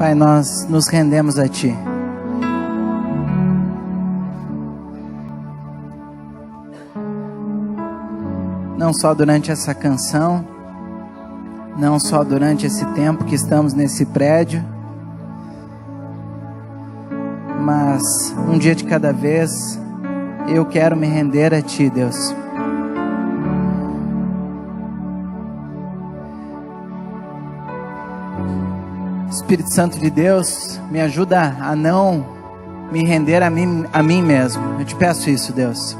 Pai, nós nos rendemos a Ti. Não só durante essa canção, não só durante esse tempo que estamos nesse prédio, mas um dia de cada vez, eu quero me render a Ti, Deus. Espírito Santo de Deus, me ajuda a não me render a mim mesmo. Eu te peço isso, Deus.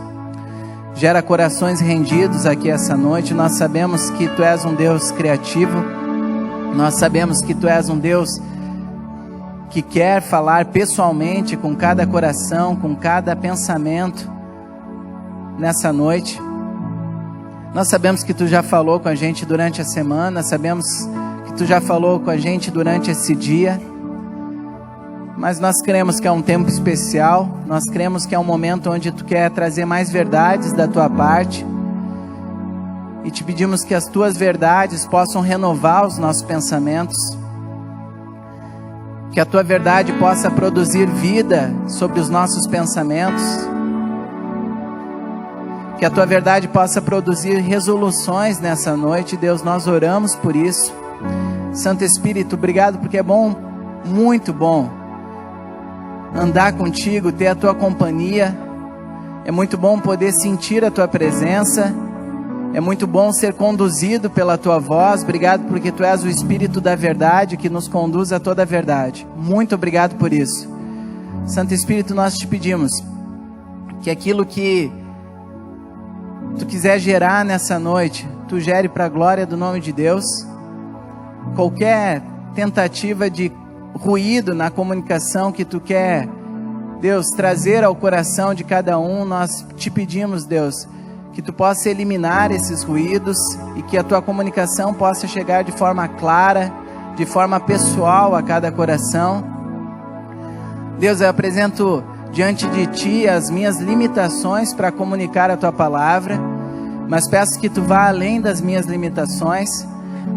Gera corações rendidos aqui essa noite. Nós sabemos que Tu és um Deus criativo. Nós sabemos que Tu és um Deus que quer falar pessoalmente com cada coração, com cada pensamento nessa noite. Nós sabemos que Tu já falou com a gente durante a semana, sabemos que Tu já falou com a gente durante esse dia, mas nós cremos que é um tempo especial, nós cremos que é um momento onde Tu quer trazer mais verdades da Tua parte, e Te pedimos que as Tuas verdades possam renovar os nossos pensamentos, que a Tua verdade possa produzir vida sobre os nossos pensamentos, que a Tua verdade possa produzir resoluções nessa noite. Deus, nós oramos por isso. Santo Espírito, obrigado, porque é bom, muito bom, andar contigo, ter a Tua companhia. É muito bom poder sentir a Tua presença. É muito bom ser conduzido pela Tua voz. Obrigado porque Tu és o Espírito da verdade que nos conduz a toda a verdade. Muito obrigado por isso. Santo Espírito, nós te pedimos que aquilo que Tu quiser gerar nessa noite, Tu gere para a glória do nome de Deus. Qualquer tentativa de ruído na comunicação que Tu quer, Deus, trazer ao coração de cada um, nós te pedimos, Deus, que Tu possa eliminar esses ruídos e que a Tua comunicação possa chegar de forma clara, de forma pessoal a cada coração. Deus, eu apresento diante de Ti as minhas limitações para comunicar a Tua palavra, mas peço que Tu vá além das minhas limitações.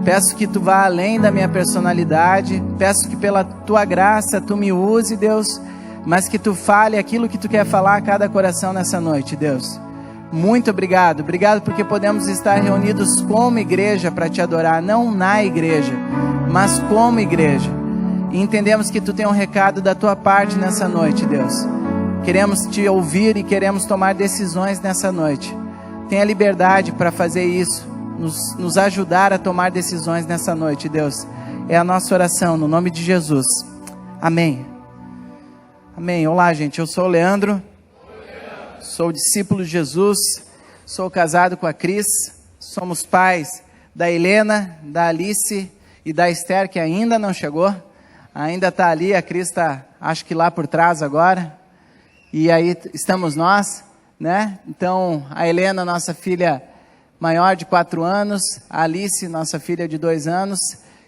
Peço que Tu vá além da minha personalidade, peço que pela Tua graça Tu me use, Deus, mas que Tu fale aquilo que Tu quer falar a cada coração nessa noite, Deus. Muito obrigado, obrigado porque podemos estar reunidos como igreja para Te adorar, não na igreja, mas como igreja. E entendemos que Tu tem um recado da Tua parte nessa noite, Deus. Queremos Te ouvir e queremos tomar decisões nessa noite. Tenha liberdade para fazer isso. Nos ajudar a tomar decisões nessa noite, Deus. É a nossa oração, no nome de Jesus. Amém. Amém. Olá, gente. Eu sou o Leandro. Sou discípulo de Jesus. Sou casado com a Cris. Somos pais da Helena, da Alice e da Esther, que ainda não chegou. Ainda está ali. A Cris está, acho que lá por trás agora. E aí estamos nós, né? Então, a Helena, nossa filha maior de 4 anos, a Alice, nossa filha de 2 anos,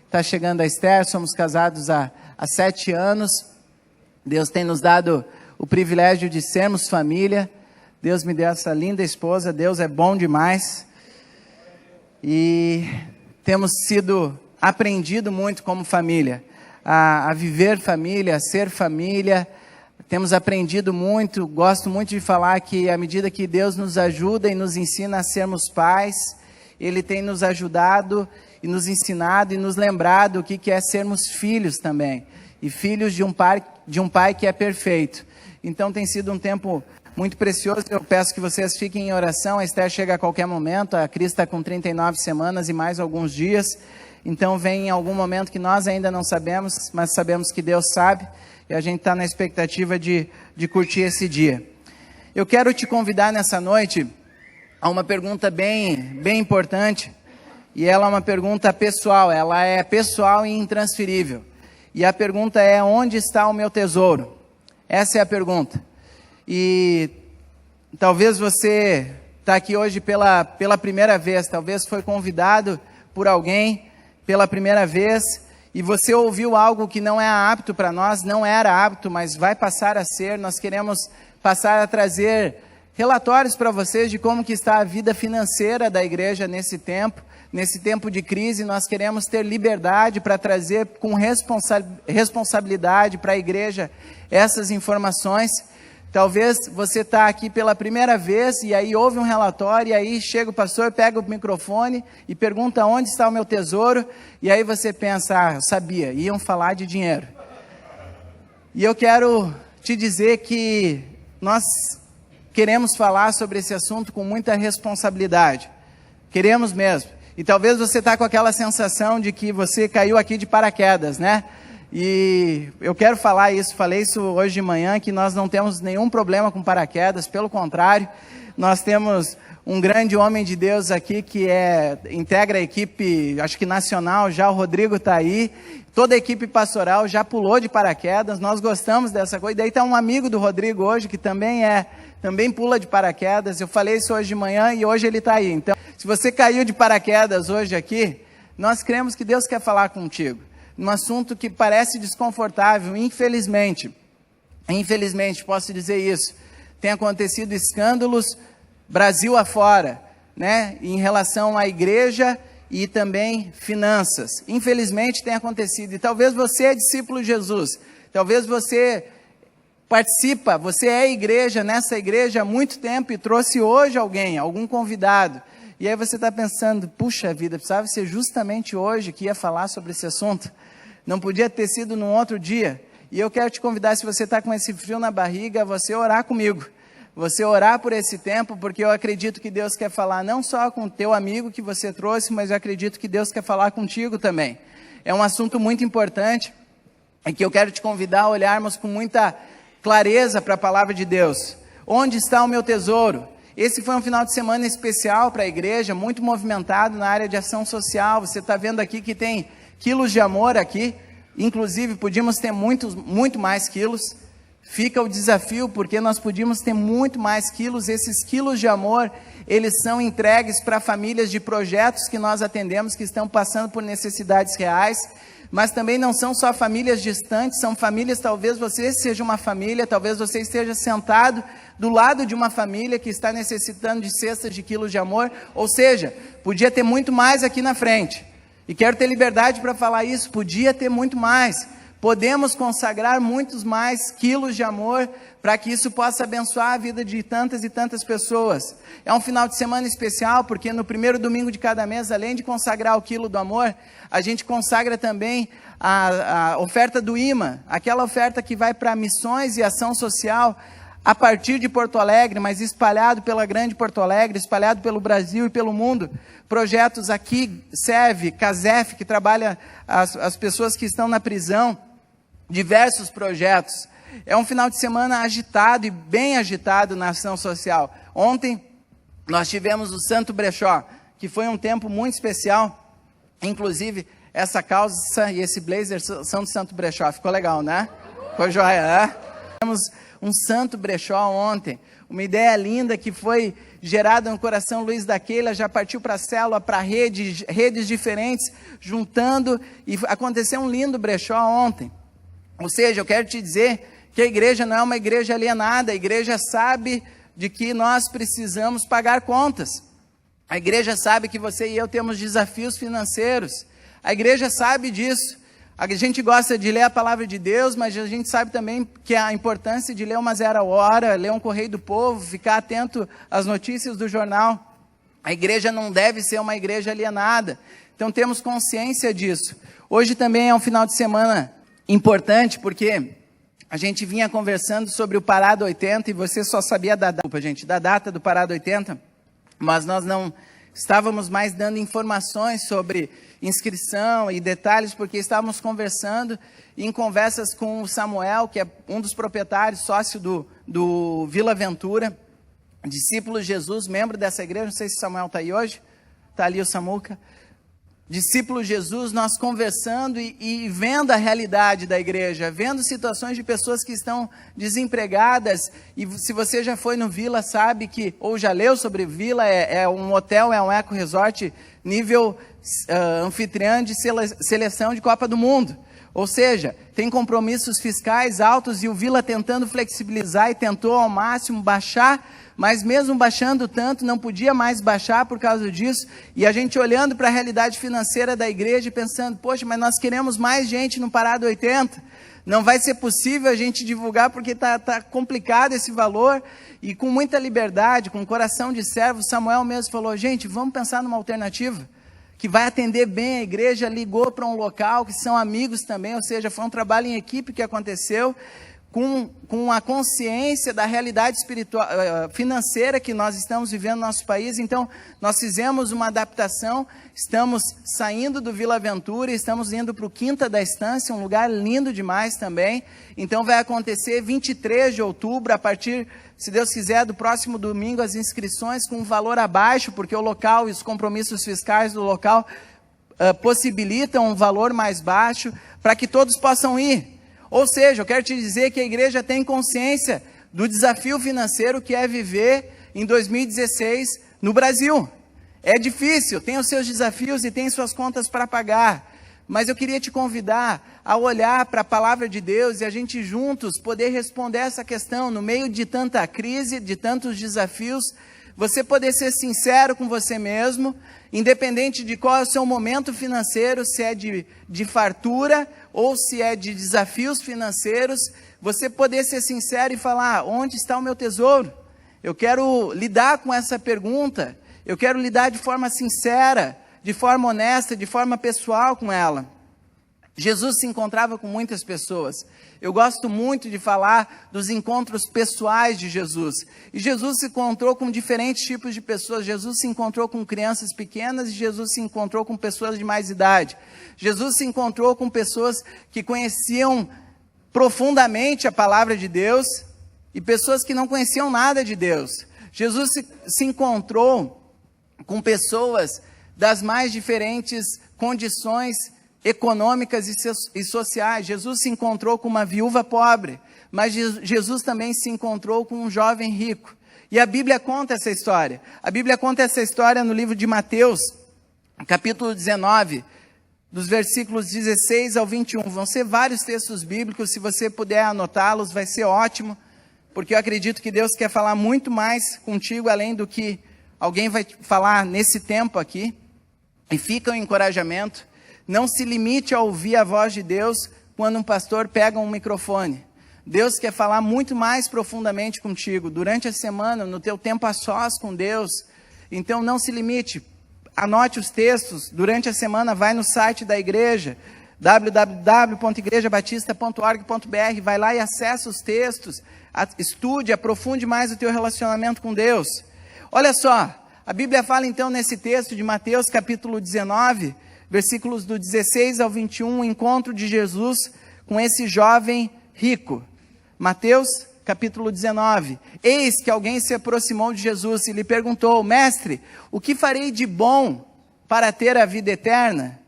está chegando a Esther, somos casados há 7 anos, Deus tem nos dado o privilégio de sermos família, Deus me deu essa linda esposa, Deus é bom demais, e temos aprendido muito como família, a viver família, a ser família. Temos aprendido muito, gosto muito de falar que à medida que Deus nos ajuda e nos ensina a sermos pais, Ele tem nos ajudado e nos ensinado e nos lembrado o que é sermos filhos também. E filhos de um pai que é perfeito. Então tem sido um tempo muito precioso. Eu peço que vocês fiquem em oração. A Esther chega a qualquer momento. A Cris está com 39 semanas e mais alguns dias. Então vem em algum momento que nós ainda não sabemos, mas sabemos que Deus sabe. E a gente está na expectativa de curtir esse dia. Eu quero te convidar nessa noite a uma pergunta bem importante. E ela é uma pergunta pessoal. Ela é pessoal e intransferível. E a pergunta é: onde está o meu tesouro? Essa é a pergunta. E talvez você está aqui hoje pela primeira vez. Talvez foi convidado por alguém pela primeira vez. E você ouviu algo que não é apto para nós, não era apto, mas vai passar a ser. Nós queremos passar a trazer relatórios para vocês de como que está a vida financeira da igreja nesse tempo de crise. Nós queremos ter liberdade para trazer com responsabilidade para a igreja essas informações. Talvez você está aqui pela primeira vez e aí ouve um relatório, e aí chega o pastor, pega o microfone e pergunta onde está o meu tesouro, e aí você pensa, eu sabia, iam falar de dinheiro. E eu quero te dizer que nós queremos falar sobre esse assunto com muita responsabilidade. Queremos mesmo. E talvez você está com aquela sensação de que você caiu aqui de paraquedas, né? E eu quero falar isso, falei isso hoje de manhã, que nós não temos nenhum problema com paraquedas, pelo contrário, nós temos um grande homem de Deus aqui que integra a equipe, acho que nacional, já o Rodrigo está aí, toda a equipe pastoral já pulou de paraquedas, nós gostamos dessa coisa. E daí está um amigo do Rodrigo hoje que também pula de paraquedas. Eu falei isso hoje de manhã e hoje ele está aí. Então, se você caiu de paraquedas hoje aqui, nós cremos que Deus quer falar contigo num assunto que parece desconfortável. Infelizmente, posso dizer isso, tem acontecido escândalos Brasil afora, né, em relação à igreja e também finanças. Infelizmente tem acontecido, e talvez você é discípulo de Jesus, talvez você participa, você é igreja, nessa igreja há muito tempo e trouxe hoje algum convidado, e aí você está pensando, puxa vida, precisava ser justamente hoje que ia falar sobre esse assunto, não podia ter sido num outro dia. E eu quero te convidar, se você está com esse frio na barriga, você orar comigo, você orar por esse tempo, porque eu acredito que Deus quer falar não só com o teu amigo que você trouxe, mas eu acredito que Deus quer falar contigo também. É um assunto muito importante, e que eu quero te convidar a olharmos com muita clareza para a palavra de Deus. Onde está o meu tesouro? Esse foi um final de semana especial para a igreja, muito movimentado na área de ação social. Você está vendo aqui que tem quilos de amor aqui, inclusive podíamos ter muito mais quilos. Fica o desafio, porque nós podíamos ter muito mais quilos. Esses quilos de amor, eles são entregues para famílias de projetos que nós atendemos, que estão passando por necessidades reais, mas também não são só famílias distantes, são famílias, talvez você seja uma família, talvez você esteja sentado do lado de uma família que está necessitando de cestas de quilos de amor, ou seja, podia ter muito mais aqui na frente, e quero ter liberdade para falar isso, podia ter muito mais. Podemos consagrar muitos mais quilos de amor para que isso possa abençoar a vida de tantas e tantas pessoas. É um final de semana especial, porque no primeiro domingo de cada mês, além de consagrar o quilo do amor, a gente consagra também a oferta do IMA, aquela oferta que vai para missões e ação social a partir de Porto Alegre, mas espalhado pela grande Porto Alegre, espalhado pelo Brasil e pelo mundo. Projetos aqui, SEV, CASEF, que trabalha as pessoas que estão na prisão, diversos projetos. É um final de semana agitado e bem agitado na ação social. Ontem nós tivemos o Santo Brechó, que foi um tempo muito especial. Inclusive, essa calça e esse blazer são do Santo Brechó. Ficou legal, né? Ficou joia, né? Tivemos um Santo Brechó ontem. Uma ideia linda que foi gerada no coração Luiz da Keila, já partiu para a célula, para redes diferentes, juntando, e aconteceu um lindo brechó ontem. Ou seja, eu quero te dizer que a igreja não é uma igreja alienada, a igreja sabe de que nós precisamos pagar contas. A igreja sabe que você e eu temos desafios financeiros. A igreja sabe disso. A gente gosta de ler a palavra de Deus, mas a gente sabe também que a importância de ler uma 0 hora, ler um Correio do Povo, ficar atento às notícias do jornal. A igreja não deve ser uma igreja alienada. Então temos consciência disso. Hoje também é um final de semana importante, porque a gente vinha conversando sobre o Parada 80 e você só sabia da data do Parada 80, mas nós não estávamos mais dando informações sobre inscrição e detalhes, porque estávamos conversando, em conversas com o Samuel, que é um dos proprietários, sócio do Vila Ventura, discípulo de Jesus, membro dessa igreja. Não sei se o Samuel está aí hoje, está ali o Samuca. Discípulo de Jesus, nós conversando e vendo a realidade da igreja, vendo situações de pessoas que estão desempregadas, e se você já foi no Vila, sabe que, ou já leu sobre Vila, é um hotel, é um eco-resort, nível anfitriã de seleção de Copa do Mundo. Ou seja, tem compromissos fiscais altos e o Vila tentando flexibilizar e tentou ao máximo baixar, mas mesmo baixando tanto, não podia mais baixar por causa disso. E a gente olhando para a realidade financeira da igreja e pensando, poxa, mas nós queremos mais gente no Parada 80. Não vai ser possível a gente divulgar porque tá complicado esse valor. E com muita liberdade, com coração de servo, Samuel mesmo falou, gente, vamos pensar numa alternativa que vai atender bem a igreja. Ligou para um local que são amigos também, ou seja, foi um trabalho em equipe que aconteceu, com a consciência da realidade espiritual, financeira que nós estamos vivendo no nosso país. Então, nós fizemos uma adaptação, estamos saindo do Vila Aventura, estamos indo para o Quinta da Estância, um lugar lindo demais também. Então, vai acontecer 23 de outubro, a partir, se Deus quiser, do próximo domingo, as inscrições com um valor abaixo, porque o local e os compromissos fiscais do local possibilitam um valor mais baixo, para que todos possam ir. Ou seja, eu quero te dizer que a igreja tem consciência do desafio financeiro que é viver em 2016 no Brasil. É difícil, tem os seus desafios e tem suas contas para pagar. Mas eu queria te convidar a olhar para a palavra de Deus e a gente juntos poder responder essa questão no meio de tanta crise, de tantos desafios. Você poder ser sincero com você mesmo, independente de qual é o seu momento financeiro, se é de fartura ou se é de desafios financeiros, você poder ser sincero e falar, onde está o meu tesouro? Eu quero lidar com essa pergunta, eu quero lidar de forma sincera, de forma honesta, de forma pessoal com ela. Jesus se encontrava com muitas pessoas. Eu gosto muito de falar dos encontros pessoais de Jesus. E Jesus se encontrou com diferentes tipos de pessoas. Jesus se encontrou com crianças pequenas e Jesus se encontrou com pessoas de mais idade. Jesus se encontrou com pessoas que conheciam profundamente a palavra de Deus e pessoas que não conheciam nada de Deus. Jesus se encontrou com pessoas das mais diferentes condições econômicas e sociais. Jesus se encontrou com uma viúva pobre, mas Jesus também se encontrou com um jovem rico. E a Bíblia conta essa história. A Bíblia conta essa história no livro de Mateus, capítulo 19, dos versículos 16 ao 21. Vão ser vários textos bíblicos, se você puder anotá-los, vai ser ótimo, porque eu acredito que Deus quer falar muito mais contigo, além do que alguém vai falar nesse tempo aqui. E fica o encorajamento. Não se limite a ouvir a voz de Deus quando um pastor pega um microfone. Deus quer falar muito mais profundamente contigo durante a semana, no teu tempo a sós com Deus. Então não se limite, anote os textos, durante a semana vai no site da igreja, www.igrejabatista.org.br, vai lá e acessa os textos, estude, aprofunde mais o teu relacionamento com Deus. Olha só, a Bíblia fala então nesse texto de Mateus capítulo 19, versículos do 16 ao 21, o encontro de Jesus com esse jovem rico. Mateus, capítulo 19. Eis que alguém se aproximou de Jesus e lhe perguntou, mestre, o que farei de bom para ter a vida eterna?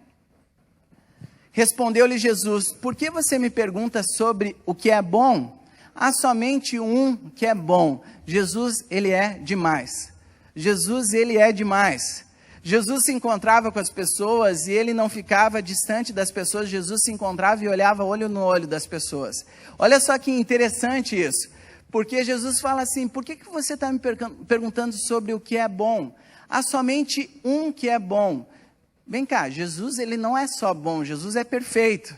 Respondeu-lhe Jesus, por que você me pergunta sobre o que é bom? Há somente um que é bom. Jesus, ele é demais. Jesus, ele é demais. Jesus se encontrava com as pessoas e ele não ficava distante das pessoas. Jesus se encontrava e olhava olho no olho das pessoas. Olha só que interessante isso, porque Jesus fala assim, por que você está me perguntando sobre o que é bom? Há somente um que é bom. Vem cá, Jesus ele não é só bom, Jesus é perfeito.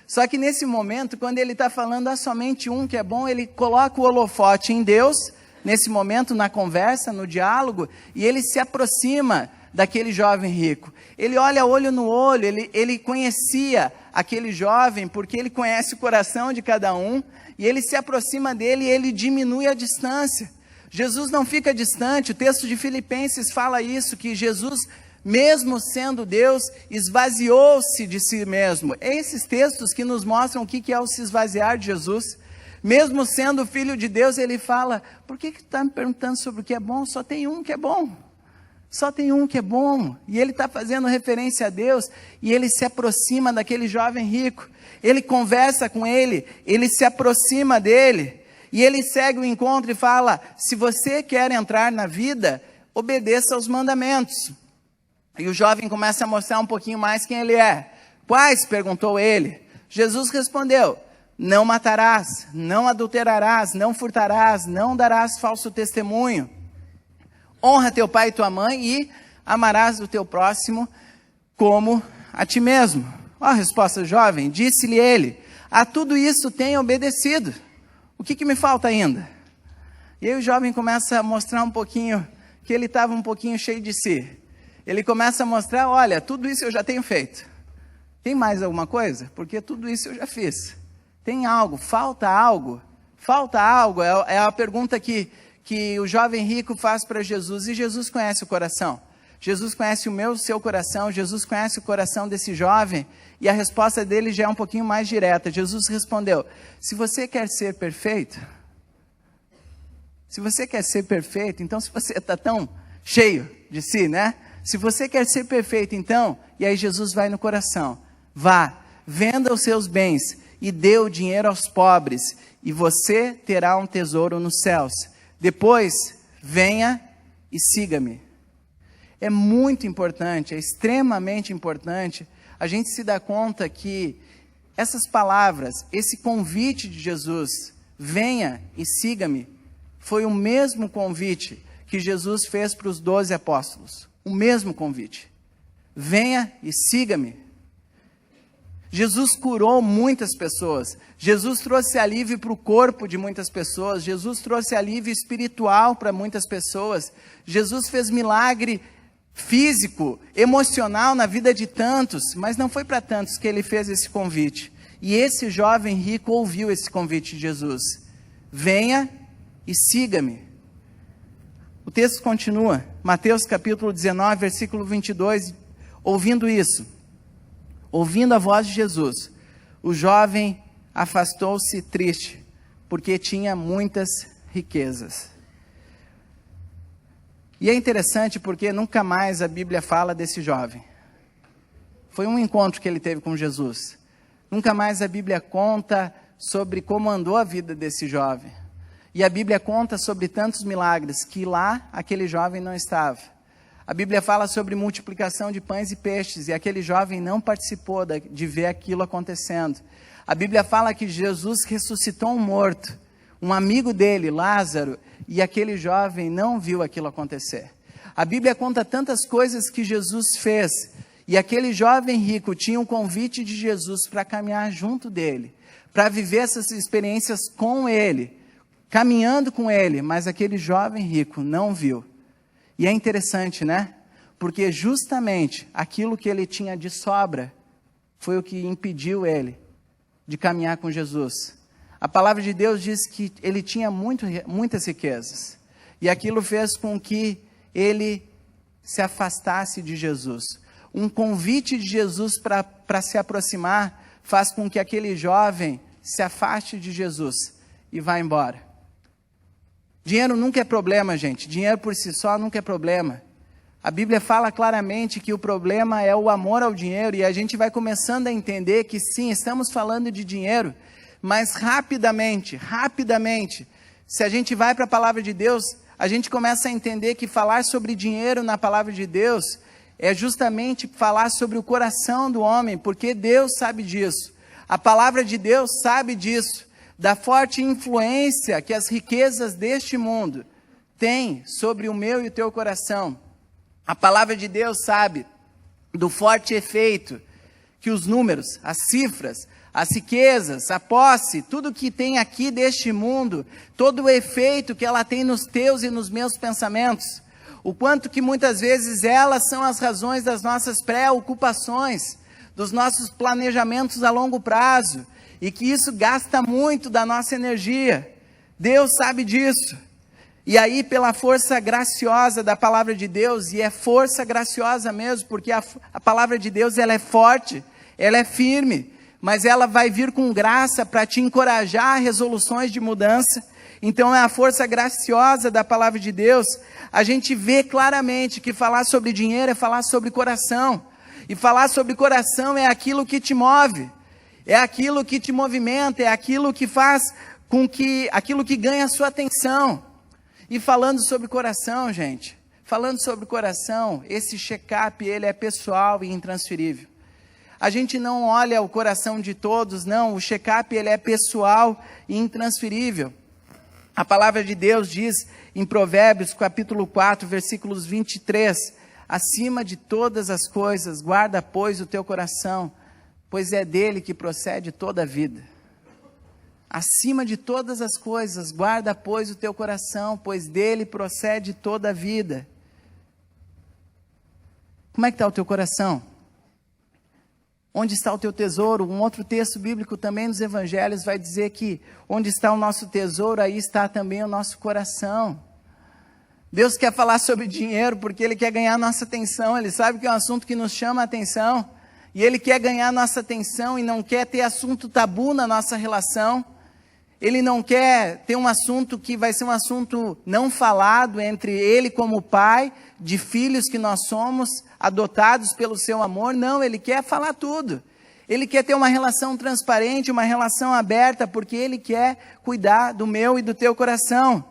Só que nesse momento, quando ele está falando há somente um que é bom, ele coloca o holofote em Deus, nesse momento na conversa, no diálogo, e ele se aproxima daquele jovem rico. Ele olha olho no olho, ele conhecia aquele jovem, porque ele conhece o coração de cada um, e ele se aproxima dele e ele diminui a distância. Jesus não fica distante, o texto de Filipenses fala isso, que Jesus, mesmo sendo Deus, esvaziou-se de si mesmo. É esses textos que nos mostram o que é o se esvaziar de Jesus. Mesmo sendo filho de Deus, ele fala, por que está me perguntando sobre o que é bom? Só tem um que é bom. Só tem um que é bom, e ele está fazendo referência a Deus, e ele se aproxima daquele jovem rico, ele conversa com ele se aproxima dele, e ele segue o encontro e fala, se você quer entrar na vida, obedeça aos mandamentos. E o jovem começa a mostrar um pouquinho mais quem ele é. Quais? Perguntou ele. Jesus respondeu: não matarás, não adulterarás, não furtarás, não darás falso testemunho. Honra teu pai e tua mãe e amarás o teu próximo como a ti mesmo. Ó a resposta jovem, disse-lhe ele: a tudo isso tenho obedecido. O que me falta ainda? E aí o jovem começa a mostrar um pouquinho, que ele estava um pouquinho cheio de si. Ele começa a mostrar: olha, tudo isso eu já tenho feito. Tem mais alguma coisa? Porque tudo isso eu já fiz. Tem algo? Falta algo? Falta algo? É a pergunta que o jovem rico faz para Jesus. E Jesus conhece o coração. Jesus conhece o seu coração. Jesus conhece o coração desse jovem. E a resposta dele já é um pouquinho mais direta. Jesus respondeu: se você quer ser perfeito, então se você está tão cheio de si, né? Se você quer ser perfeito, então, e aí Jesus vai no coração: vá, venda os seus bens e dê o dinheiro aos pobres, e você terá um tesouro nos céus. Depois, venha e siga-me. É muito importante, é extremamente importante a gente se dar conta que essas palavras, esse convite de Jesus, venha e siga-me, foi o mesmo convite que Jesus fez para os 12 apóstolos. O mesmo convite. Venha e siga-me. Jesus curou muitas pessoas. Jesus trouxe alívio para o corpo de muitas pessoas. Jesus trouxe alívio espiritual para muitas pessoas. Jesus fez milagre físico, emocional na vida de tantos, mas não foi para tantos que ele fez esse convite. E esse jovem rico ouviu esse convite de Jesus: venha e siga-me. O texto continua, Mateus capítulo 19, versículo 22, ouvindo isso, ouvindo a voz de Jesus, o jovem afastou-se triste, porque tinha muitas riquezas. E é interessante porque nunca mais a Bíblia fala desse jovem. Foi um encontro que ele teve com Jesus. Nunca mais a Bíblia conta sobre como andou a vida desse jovem. E a Bíblia conta sobre tantos milagres que lá aquele jovem não estava. A Bíblia fala sobre multiplicação de pães e peixes e aquele jovem não participou de ver aquilo acontecendo. A Bíblia fala que Jesus ressuscitou um morto, um amigo dele, Lázaro, e aquele jovem não viu aquilo acontecer. A Bíblia conta tantas coisas que Jesus fez, e aquele jovem rico tinha um convite de Jesus para caminhar junto dele, para viver essas experiências com ele, caminhando com ele, mas aquele jovem rico não viu. E é interessante, né? Porque justamente aquilo que ele tinha de sobra foi o que impediu ele de caminhar com Jesus. A palavra de Deus diz que ele tinha muitas riquezas. E aquilo fez com que ele se afastasse de Jesus. Um convite de Jesus para se aproximar faz com que aquele jovem se afaste de Jesus e vá embora. Dinheiro nunca é problema, gente. Dinheiro por si só nunca é problema. A Bíblia fala claramente que o problema é o amor ao dinheiro, e a gente vai começando a entender que sim, estamos falando de dinheiro, mas rapidamente, se a gente vai para a palavra de Deus, a gente começa a entender que falar sobre dinheiro na palavra de Deus é justamente falar sobre o coração do homem, porque Deus sabe disso. A palavra de Deus sabe disso, da forte influência que as riquezas deste mundo têm sobre o meu e o teu coração. A palavra de Deus sabe do forte efeito que os números, as cifras, as riquezas, a posse, tudo que tem aqui deste mundo, todo o efeito que ela tem nos teus e nos meus pensamentos, o quanto que muitas vezes elas são as razões das nossas preocupações, dos nossos planejamentos a longo prazo, e que isso gasta muito da nossa energia. Deus sabe disso. E aí, pela força graciosa da palavra de Deus, e é força graciosa mesmo, porque a palavra de Deus ela é forte, ela é firme, mas ela vai vir com graça para te encorajar a resoluções de mudança. Então é a força graciosa da palavra de Deus. A gente vê claramente que falar sobre dinheiro é falar sobre coração. E falar sobre coração é aquilo que te move, é aquilo que te movimenta, é aquilo que faz com que, aquilo que ganha a sua atenção. E falando sobre coração, gente, falando sobre coração, esse check-up ele é pessoal e intransferível. A gente não olha o coração de todos, não. O check-up, ele é pessoal e intransferível. A palavra de Deus diz em Provérbios, capítulo 4, versículos 23, acima de todas as coisas, guarda, pois, o teu coração, pois é dele que procede toda a vida. Acima de todas as coisas, guarda, pois, o teu coração, pois dele procede toda a vida. Como é que está o teu coração? Onde está o teu tesouro? Um outro texto bíblico também nos evangelhos vai dizer que onde está o nosso tesouro, aí está também o nosso coração. Deus quer falar sobre dinheiro porque Ele quer ganhar a nossa atenção. Ele sabe que é um assunto que nos chama a atenção. E Ele quer ganhar a nossa atenção e não quer ter assunto tabu na nossa relação. Ele não quer ter um assunto que vai ser um assunto não falado entre Ele como Pai, de filhos que nós somos, adotados pelo seu amor. Não, Ele quer falar tudo. Ele quer ter uma relação transparente, uma relação aberta, porque Ele quer cuidar do meu e do teu coração.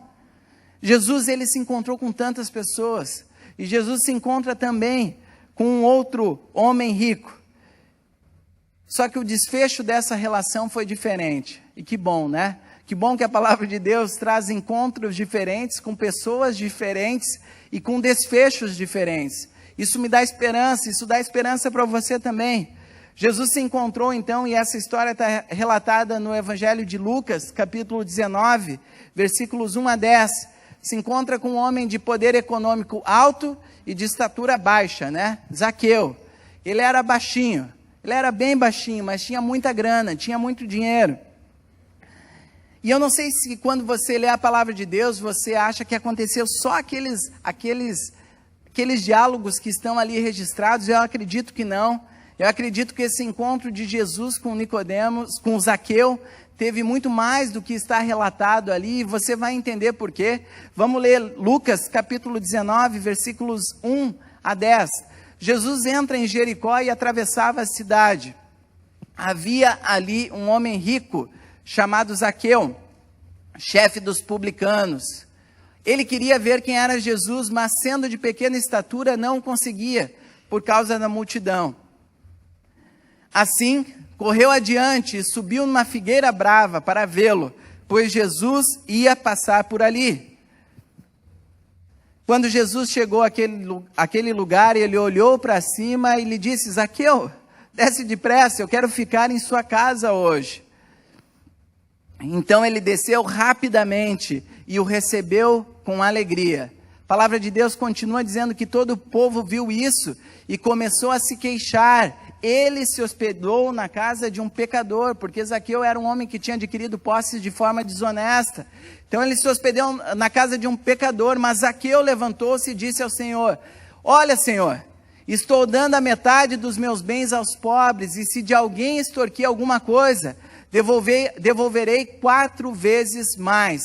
Jesus, Ele se encontrou com tantas pessoas. E Jesus se encontra também com um outro homem rico. Só que o desfecho dessa relação foi diferente. E que bom, né? Que bom que a palavra de Deus traz encontros diferentes, com pessoas diferentes e com desfechos diferentes. Isso me dá esperança, isso dá esperança para você também. Jesus se encontrou então, e essa história está relatada no Evangelho de Lucas, capítulo 19, versículos 1 a 10. Se encontra com um homem de poder econômico alto e de estatura baixa, né? Zaqueu. Ele era baixinho, ele era bem baixinho, mas tinha muita grana, tinha muito dinheiro. E eu não sei se quando você lê a palavra de Deus, você acha que aconteceu só aqueles diálogos que estão ali registrados. Eu acredito que não. Eu acredito que esse encontro de Jesus com Nicodemos, com Zaqueu, teve muito mais do que está relatado ali, e você vai entender por quê. Vamos ler Lucas capítulo 19, versículos 1 a 10. Jesus entra em Jericó e atravessava a cidade. Havia ali um homem rico, chamado Zaqueu, chefe dos publicanos. Ele queria ver quem era Jesus, mas sendo de pequena estatura, não conseguia, por causa da multidão. Assim, correu adiante e subiu numa figueira brava para vê-lo, pois Jesus ia passar por ali. Quando Jesus chegou àquele lugar, ele olhou para cima e lhe disse: Zaqueu, desce depressa, eu quero ficar em sua casa hoje. Então ele desceu rapidamente e o recebeu com alegria. A palavra de Deus continua dizendo que todo o povo viu isso e começou a se queixar. Ele se hospedou na casa de um pecador, porque Zaqueu era um homem que tinha adquirido posses de forma desonesta. Então ele se hospedou na casa de um pecador, mas Zaqueu levantou-se e disse ao Senhor: Olha, Senhor, estou dando a metade dos meus bens aos pobres, e se de alguém extorquir alguma coisa, devolverei 4 vezes mais.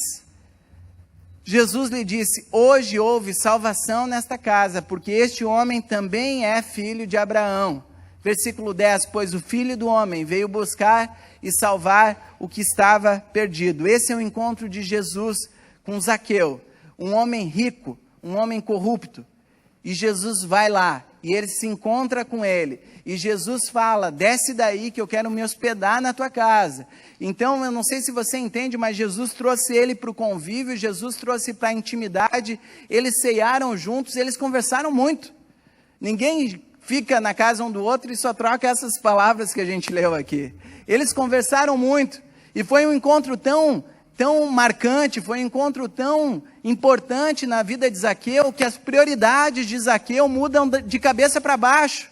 Jesus lhe disse: Hoje houve salvação nesta casa, porque este homem também é filho de Abraão. Versículo 10, pois o Filho do Homem veio buscar e salvar o que estava perdido. Esse é o encontro de Jesus com Zaqueu, um homem rico, um homem corrupto. E Jesus vai lá, e ele se encontra com ele. E Jesus fala: desce daí que eu quero me hospedar na tua casa. Então, eu não sei se você entende, mas Jesus trouxe ele para o convívio, Jesus trouxe para a intimidade. Eles ceiaram juntos, eles conversaram muito. Ninguém fica na casa um do outro e só troca essas palavras que a gente leu aqui. Eles conversaram muito, e foi um encontro tão marcante, foi um encontro tão importante na vida de Zaqueu, que as prioridades de Zaqueu mudam de cabeça para baixo.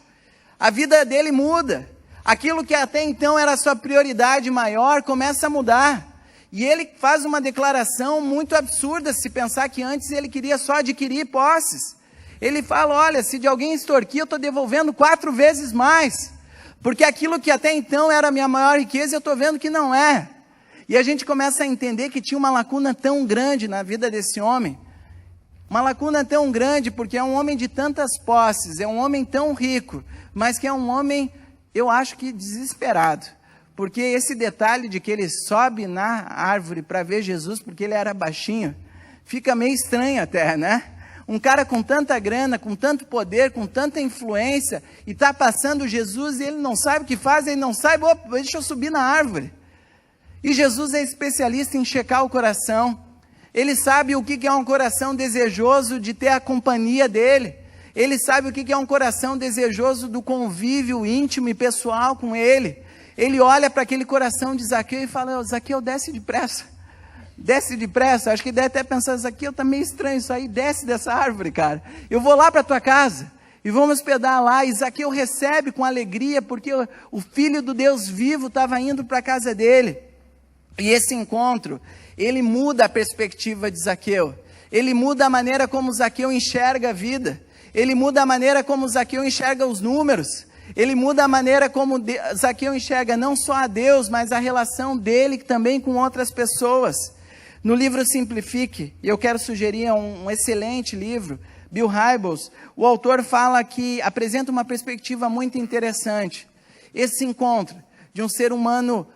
A vida dele muda. Aquilo que até então era a sua prioridade maior, começa a mudar. E ele faz uma declaração muito absurda, se pensar que antes ele queria só adquirir posses. Ele fala: olha, se de alguém extorquir, eu estou devolvendo 4 vezes mais. Porque aquilo que até então era a minha maior riqueza, eu estou vendo que não é. E a gente começa a entender que tinha uma lacuna tão grande na vida desse homem. Uma lacuna tão grande, porque é um homem de tantas posses, é um homem tão rico, mas que é um homem, eu acho que desesperado. Porque esse detalhe de que ele sobe na árvore para ver Jesus, porque ele era baixinho, fica meio estranho até, né? Um cara com tanta grana, com tanto poder, com tanta influência, e está passando Jesus e ele não sabe o que faz, ele não sabe, opa, deixa eu subir na árvore. E Jesus é especialista em checar o coração. Ele sabe o que é um coração desejoso de ter a companhia dele. Ele sabe o que é um coração desejoso do convívio íntimo e pessoal com ele. Ele olha para aquele coração de Zaqueu e fala: Zaqueu, desce depressa. Desce depressa. Acho que deve até pensar: Zaqueu, está meio estranho isso aí. Desce dessa árvore, cara. Eu vou lá para a tua casa e vamos hospedar lá. E Zaqueu recebe com alegria, porque o Filho do Deus vivo estava indo para a casa dele. E esse encontro, ele muda a perspectiva de Zaqueu. Ele muda a maneira como Zaqueu enxerga a vida. Ele muda a maneira como Zaqueu enxerga os números. Ele muda a maneira como Zaqueu enxerga não só a Deus, mas a relação dele também com outras pessoas. No livro Simplifique, eu quero sugerir um excelente livro, Bill Hybels, o autor fala que apresenta uma perspectiva muito interessante. Esse encontro de um ser humano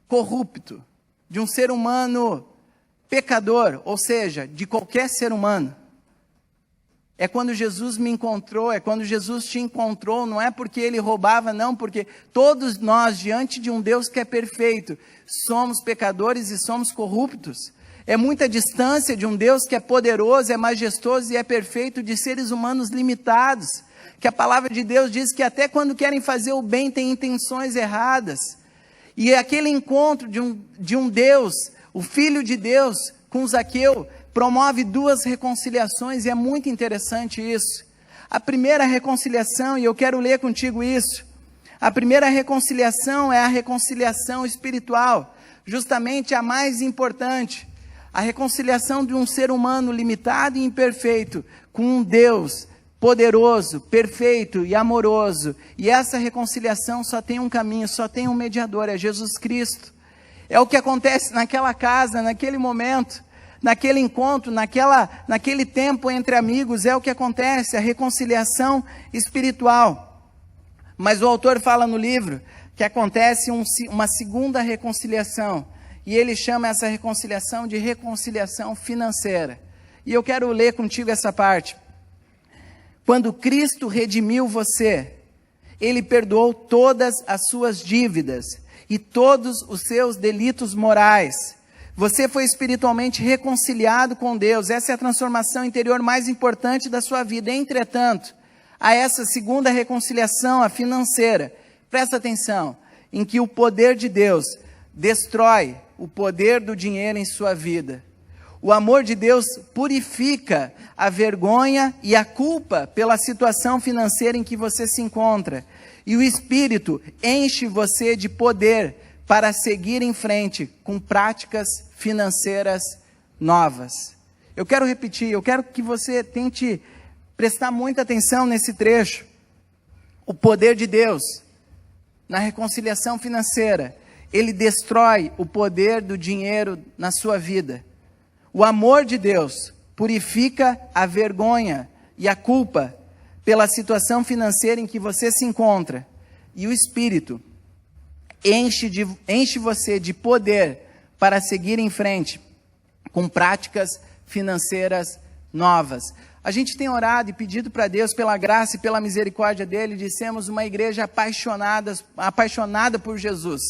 corrupto, de um ser humano pecador, ou seja, de qualquer ser humano. É quando Jesus me encontrou, é quando Jesus te encontrou, não é porque ele roubava, não, porque todos nós, diante de um Deus que é perfeito, somos pecadores e somos corruptos. É muita distância de um Deus que é poderoso, é majestoso e é perfeito, de seres humanos limitados, que a palavra de Deus diz que até quando querem fazer o bem, têm intenções erradas. E aquele encontro de um Deus, o Filho de Deus, com Zaqueu, promove duas reconciliações, e é muito interessante isso. A primeira reconciliação, e eu quero ler contigo isso, a primeira reconciliação é a reconciliação espiritual, justamente a mais importante, a reconciliação de um ser humano limitado e imperfeito, com um Deus poderoso, perfeito e amoroso, e essa reconciliação só tem um caminho, só tem um mediador, é Jesus Cristo. É o que acontece naquela casa, naquele momento, naquele encontro, naquele tempo entre amigos, é o que acontece, a reconciliação espiritual. Mas o autor fala no livro que acontece uma segunda reconciliação, e ele chama essa reconciliação de reconciliação financeira. E eu quero ler contigo essa parte. Quando Cristo redimiu você, Ele perdoou todas as suas dívidas e todos os seus delitos morais. Você foi espiritualmente reconciliado com Deus. Essa é a transformação interior mais importante da sua vida. Entretanto, a essa segunda reconciliação, a financeira, presta atenção, em que o poder de Deus destrói o poder do dinheiro em sua vida. O amor de Deus purifica a vergonha e a culpa pela situação financeira em que você se encontra. E o Espírito enche você de poder para seguir em frente com práticas financeiras novas. Eu quero repetir, eu quero que você tente prestar muita atenção nesse trecho. O poder de Deus na reconciliação financeira, ele destrói o poder do dinheiro na sua vida. O amor de Deus purifica a vergonha e a culpa pela situação financeira em que você se encontra. E o Espírito enche você de poder para seguir em frente com práticas financeiras novas. A gente tem orado e pedido para Deus, pela graça e pela misericórdia dele, de sermos uma igreja apaixonada por Jesus,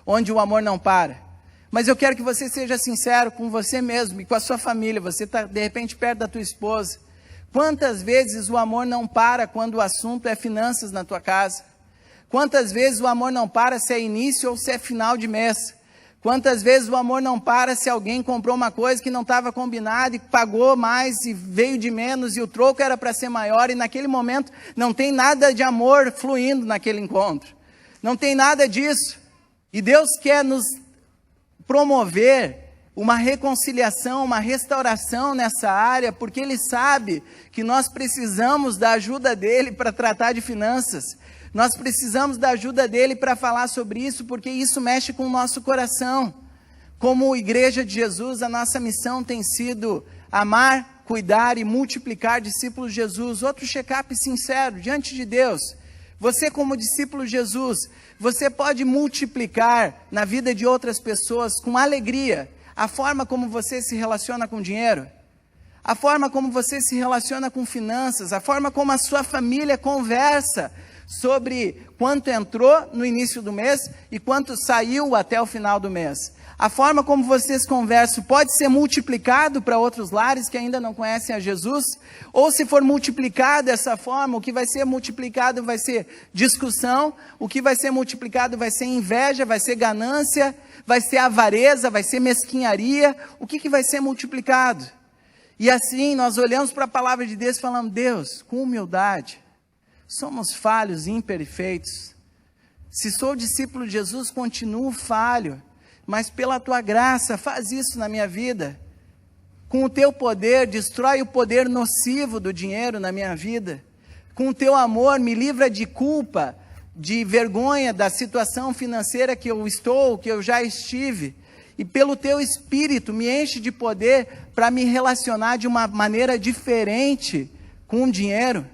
onde o amor não para. Mas eu quero que você seja sincero com você mesmo e com a sua família. Você está de repente perto da tua esposa. Quantas vezes o amor não para quando o assunto é finanças na tua casa? Quantas vezes o amor não para se é início ou se é final de mês? Quantas vezes o amor não para se alguém comprou uma coisa que não estava combinada e pagou mais e veio de menos e o troco era para ser maior e naquele momento não tem nada de amor fluindo naquele encontro. Não tem nada disso. E Deus quer nos promover uma reconciliação, uma restauração nessa área, porque Ele sabe que nós precisamos da ajuda dEle para tratar de finanças. Nós precisamos da ajuda dEle para falar sobre isso, porque isso mexe com o nosso coração. Como Igreja de Jesus, a nossa missão tem sido amar, cuidar e multiplicar discípulos de Jesus. Outro check-up sincero diante de Deus. Você como discípulo de Jesus, você pode multiplicar na vida de outras pessoas com alegria a forma como você se relaciona com dinheiro, a forma como você se relaciona com finanças, a forma como a sua família conversa sobre quanto entrou no início do mês e quanto saiu até o final do mês. A forma como vocês conversam pode ser multiplicado para outros lares que ainda não conhecem a Jesus, ou se for multiplicado dessa forma, o que vai ser multiplicado vai ser discussão, o que vai ser multiplicado vai ser inveja, vai ser ganância, vai ser avareza, vai ser mesquinharia, o que vai ser multiplicado? E assim nós olhamos para a palavra de Deus e falamos, Deus, com humildade, somos falhos e imperfeitos. Se sou discípulo de Jesus, continuo falho, mas pela tua graça, faz isso na minha vida. Com o teu poder, destrói o poder nocivo do dinheiro na minha vida. Com o teu amor, me livra de culpa, de vergonha da situação financeira que eu estou, que eu já estive. E pelo teu Espírito, me enche de poder para me relacionar de uma maneira diferente com o dinheiro.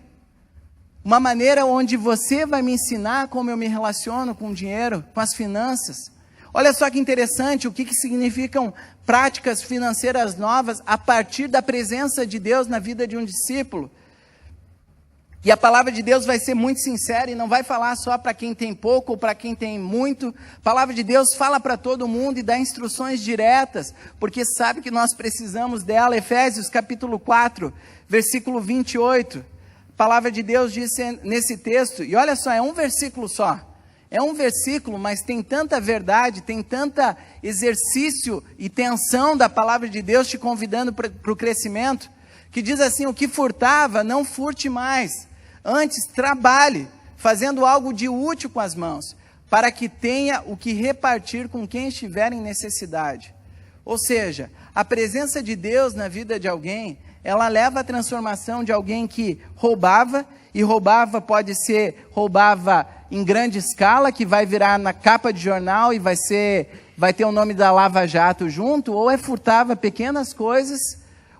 Uma maneira onde você vai me ensinar como eu me relaciono com o dinheiro, com as finanças. Olha só que interessante, o que significam práticas financeiras novas a partir da presença de Deus na vida de um discípulo. E a palavra de Deus vai ser muito sincera e não vai falar só para quem tem pouco ou para quem tem muito. A palavra de Deus fala para todo mundo e dá instruções diretas, porque sabe que nós precisamos dela. Efésios capítulo 4, versículo 28. A palavra de Deus diz nesse texto, e olha só, é um versículo só. É um versículo, mas tem tanta verdade, tem tanta exercício e tensão da palavra de Deus te convidando para o crescimento, que diz assim, o que furtava, não furte mais. Antes, trabalhe, fazendo algo de útil com as mãos, para que tenha o que repartir com quem estiver em necessidade. Ou seja, a presença de Deus na vida de alguém, ela leva à transformação de alguém que roubava, e roubava pode ser, roubava em grande escala, que vai virar na capa de jornal e vai ter o nome da Lava Jato junto, ou furtava pequenas coisas,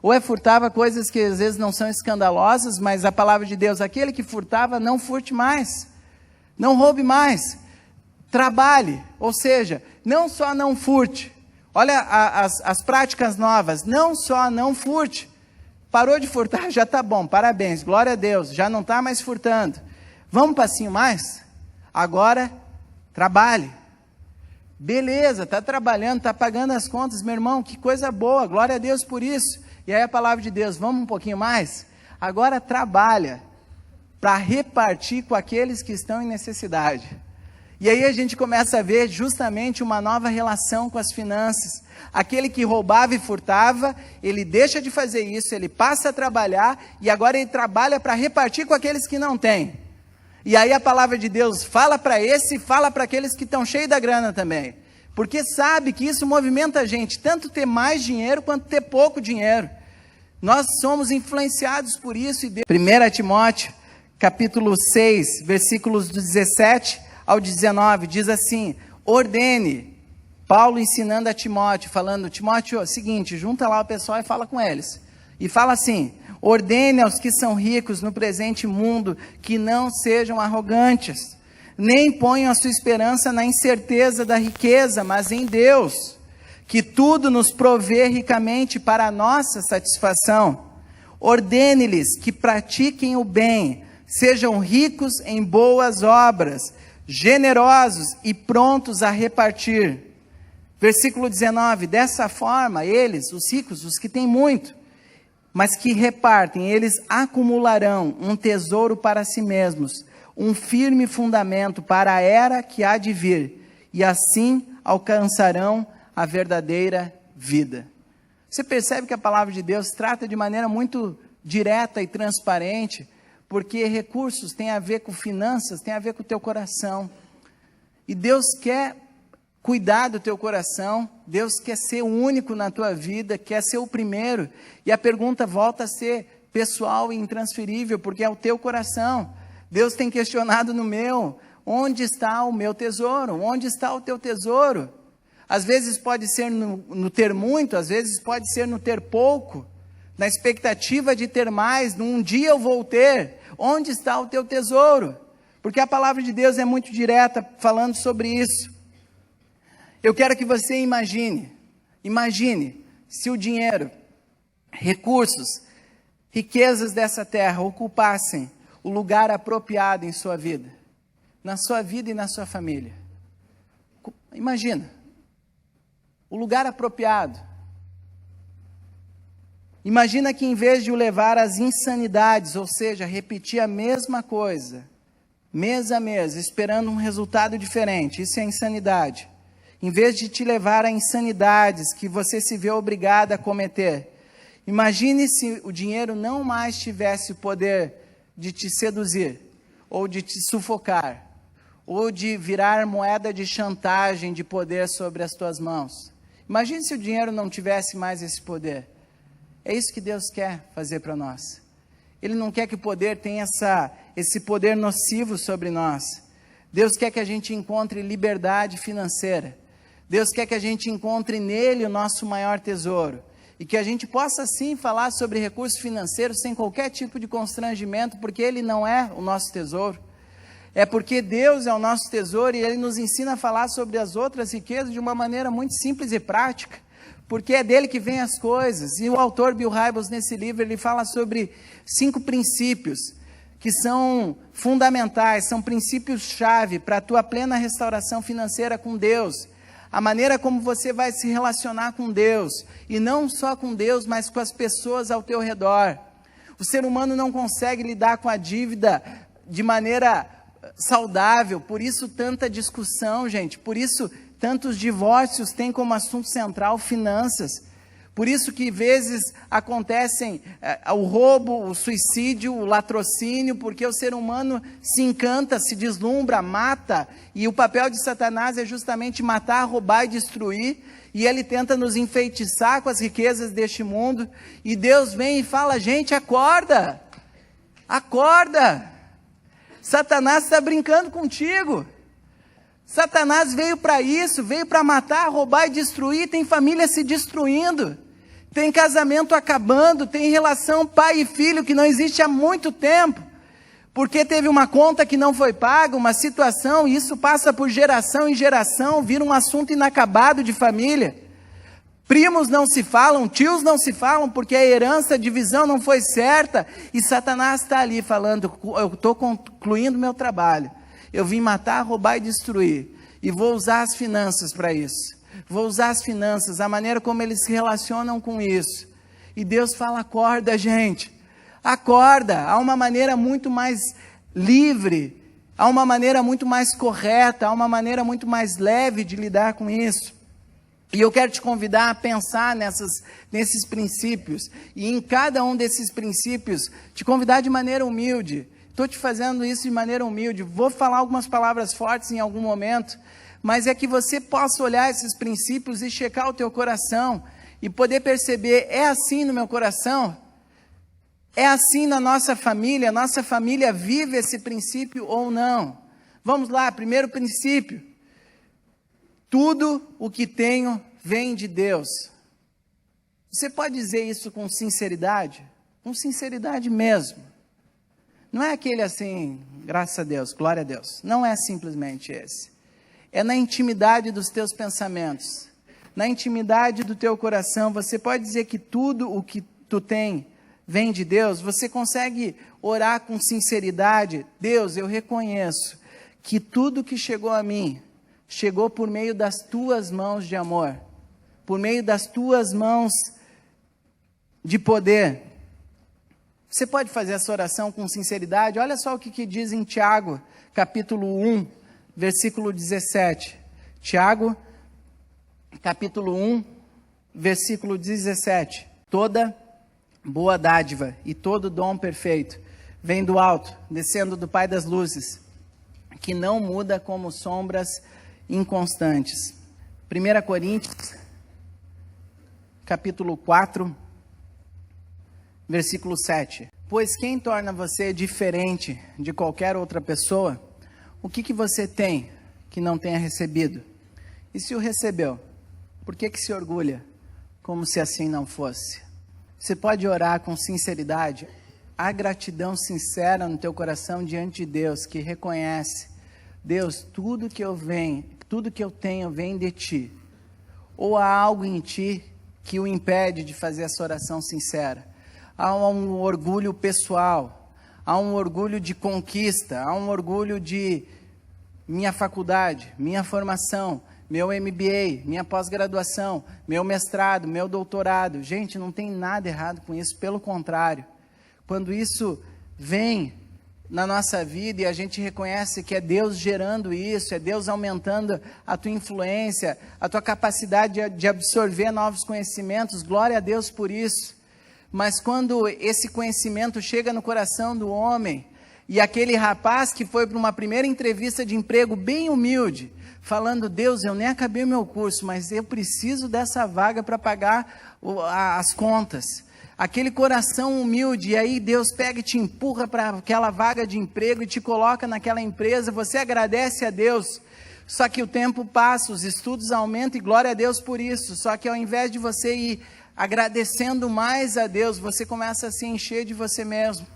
ou furtava coisas que às vezes não são escandalosas, mas a palavra de Deus, aquele que furtava, não furte mais, não roube mais, trabalhe, ou seja, não só não furte, olha as práticas novas, não só não furte, parou de furtar, já está bom, parabéns, glória a Deus, já não está mais furtando, vamos um passinho mais? Agora, trabalhe. Beleza, está trabalhando, está pagando as contas, meu irmão, que coisa boa, glória a Deus por isso. E aí a palavra de Deus, vamos um pouquinho mais? Agora trabalha para repartir com aqueles que estão em necessidade. E aí a gente começa a ver justamente uma nova relação com as finanças. Aquele que roubava e furtava, ele deixa de fazer isso, ele passa a trabalhar e agora ele trabalha para repartir com aqueles que não têm. E aí a palavra de Deus fala para esse e fala para aqueles que estão cheios da grana também. Porque sabe que isso movimenta a gente, tanto ter mais dinheiro quanto ter pouco dinheiro. Nós somos influenciados por isso. 1 Timóteo, capítulo 6, versículos do 17 ao 19, diz assim, ordene, Paulo ensinando a Timóteo, falando, Timóteo, é o seguinte, junta lá o pessoal e fala com eles. E fala assim, ordene aos que são ricos no presente mundo que não sejam arrogantes, nem ponham a sua esperança na incerteza da riqueza, mas em Deus, que tudo nos provê ricamente para a nossa satisfação. Ordene-lhes que pratiquem o bem, sejam ricos em boas obras, generosos e prontos a repartir. Versículo 19, dessa forma eles, os ricos, os que têm muito, mas que repartem, eles acumularão um tesouro para si mesmos, um firme fundamento para a era que há de vir, e assim alcançarão a verdadeira vida. Você percebe que a palavra de Deus trata de maneira muito direta e transparente, porque recursos têm a ver com finanças, tem a ver com o teu coração. E Deus quer cuidar do teu coração, Deus quer ser o único na tua vida, quer ser o primeiro. E a pergunta volta a ser pessoal e intransferível, porque é o teu coração. Deus tem questionado no meu, onde está o meu tesouro? Onde está o teu tesouro? Às vezes pode ser no ter muito, às vezes pode ser no ter pouco, na expectativa de ter mais, num dia eu vou ter. Onde está o teu tesouro? Porque a palavra de Deus é muito direta falando sobre isso. Eu quero que você imagine se o dinheiro recursos, riquezas dessa terra ocupassem o lugar apropriado em sua vida, na sua vida e na sua família. Imagina, o lugar apropriado. Imagina que em vez de o levar às insanidades, ou seja, repetir a mesma coisa, mês a mês, esperando um resultado diferente, isso é insanidade. Em vez de te levar a insanidades que você se vê obrigado a cometer, imagine se o dinheiro não mais tivesse o poder de te seduzir, ou de te sufocar, ou de virar moeda de chantagem de poder sobre as tuas mãos. Imagine se o dinheiro não tivesse mais esse poder. É isso que Deus quer fazer para nós. Ele não quer que o poder tenha esse poder nocivo sobre nós. Deus quer que a gente encontre liberdade financeira. Deus quer que a gente encontre nele o nosso maior tesouro. E que a gente possa sim falar sobre recursos financeiros sem qualquer tipo de constrangimento, porque ele não é o nosso tesouro. É porque Deus é o nosso tesouro e ele nos ensina a falar sobre as outras riquezas de uma maneira muito simples e prática. Porque é dele que vem as coisas. E o autor Bill Hybels, nesse livro, ele fala sobre 5 princípios que são fundamentais, são princípios-chave para a tua plena restauração financeira com Deus. A maneira como você vai se relacionar com Deus, e não só com Deus, mas com as pessoas ao teu redor. O ser humano não consegue lidar com a dívida de maneira saudável, por isso tanta discussão, gente, por isso tantos divórcios têm como assunto central finanças. Por isso que vezes acontecem o roubo, o suicídio, o latrocínio, porque o ser humano se encanta, se deslumbra, mata, e o papel de Satanás é justamente matar, roubar e destruir, e ele tenta nos enfeitiçar com as riquezas deste mundo, e Deus vem e fala: gente, acorda, acorda, Satanás está brincando contigo. Satanás veio para isso, veio para matar, roubar e destruir. Tem família se destruindo, tem casamento acabando, tem relação pai e filho que não existe há muito tempo, porque teve uma conta que não foi paga, uma situação, e isso passa por geração em geração, vira um assunto inacabado de família. Primos não se falam, tios não se falam, porque a herança, a divisão não foi certa, e Satanás está ali falando: eu estou concluindo meu trabalho. Eu vim matar, roubar e destruir. E vou usar as finanças para isso. Vou usar as finanças, a maneira como eles se relacionam com isso. E Deus fala: acorda, gente. Acorda. Há uma maneira muito mais livre. Há uma maneira muito mais correta. Há uma maneira muito mais leve de lidar com isso. E eu quero te convidar a pensar nesses princípios. E em cada um desses princípios, te convidar de maneira humilde. Estou te fazendo isso de maneira humilde. Vou falar algumas palavras fortes em algum momento, mas é que você possa olhar esses princípios e checar o teu coração e poder perceber: é assim no meu coração? É assim na nossa família? A nossa família vive esse princípio ou não? Vamos lá, primeiro princípio: tudo o que tenho vem de Deus. Você pode dizer isso com sinceridade? Com sinceridade mesmo. Não é aquele assim, graças a Deus, glória a Deus. Não é simplesmente esse. É na intimidade dos teus pensamentos, na intimidade do teu coração. Você pode dizer que tudo o que tu tem vem de Deus. Você consegue orar com sinceridade: Deus, eu reconheço que tudo que chegou a mim, chegou por meio das tuas mãos de amor, por meio das tuas mãos de poder. Você pode fazer essa oração com sinceridade? Olha só o que diz em Tiago, capítulo 1, versículo 17. Tiago, capítulo 1, versículo 17. Toda boa dádiva e todo dom perfeito vem do alto, descendo do Pai das luzes, que não muda como sombras inconstantes. 1 Coríntios, capítulo 4, versículo 7. Pois quem torna você diferente de qualquer outra pessoa? O que você tem que não tenha recebido? E se o recebeu, por que se orgulha, como se assim não fosse? Você pode orar com sinceridade, há gratidão sincera no teu coração diante de Deus, que reconhece: Deus, tudo que eu tenho vem de Ti. Ou há algo em Ti que o impede de fazer essa oração sincera. Há um orgulho pessoal, há um orgulho de conquista, há um orgulho de minha faculdade, minha formação, meu MBA, minha pós-graduação, meu mestrado, meu doutorado. Gente, não tem nada errado com isso, pelo contrário. Quando isso vem na nossa vida e a gente reconhece que é Deus gerando isso, é Deus aumentando a tua influência, a tua capacidade de absorver novos conhecimentos, glória a Deus por isso. Mas quando esse conhecimento chega no coração do homem, e aquele rapaz que foi para uma primeira entrevista de emprego bem humilde, falando, Deus, eu nem acabei o meu curso, mas eu preciso dessa vaga para pagar as contas. Aquele coração humilde, e aí Deus pega e te empurra para aquela vaga de emprego e te coloca naquela empresa, você agradece a Deus, só que o tempo passa, os estudos aumentam e glória a Deus por isso, só que ao invés de você ir agradecendo mais a Deus, você começa a se encher de você mesmo.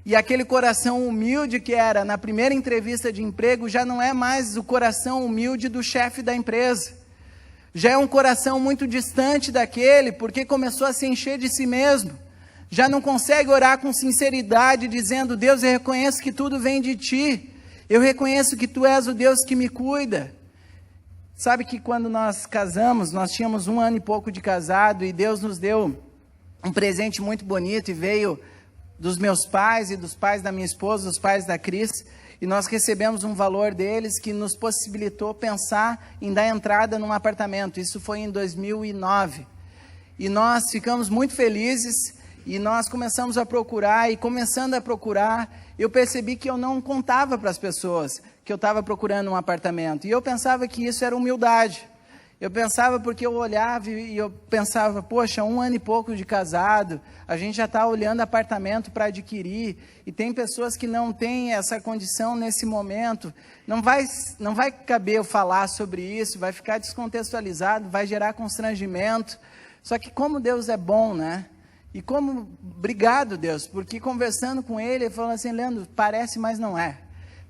E aquele coração humilde que era na primeira entrevista de emprego, já não é mais o coração humilde do chefe da empresa. Já é um coração muito distante daquele, porque começou a se encher de si mesmo. Já não consegue orar com sinceridade, dizendo, Deus, eu reconheço que tudo vem de Ti. Eu reconheço que Tu és o Deus que me cuida. Sabe que quando nós casamos, nós tínhamos 1 ano e pouco de casado, e Deus nos deu um presente muito bonito, e veio dos meus pais e dos pais da minha esposa, dos pais da Cris, e nós recebemos um valor deles que nos possibilitou pensar em dar entrada num apartamento. Isso foi em 2009. E nós ficamos muito felizes e nós começamos a procurar, e começando a procurar, eu percebi que eu não contava para as pessoas que eu estava procurando um apartamento. E eu pensava que isso era humildade. Eu pensava porque eu olhava e eu pensava, poxa, 1 ano e pouco de casado, a gente já está olhando apartamento para adquirir, e tem pessoas que não têm essa condição nesse momento, não vai caber eu falar sobre isso, vai ficar descontextualizado, vai gerar constrangimento, só que como Deus é bom, né? E como, obrigado Deus, porque conversando com ele falou assim, Leandro, parece, mas não é.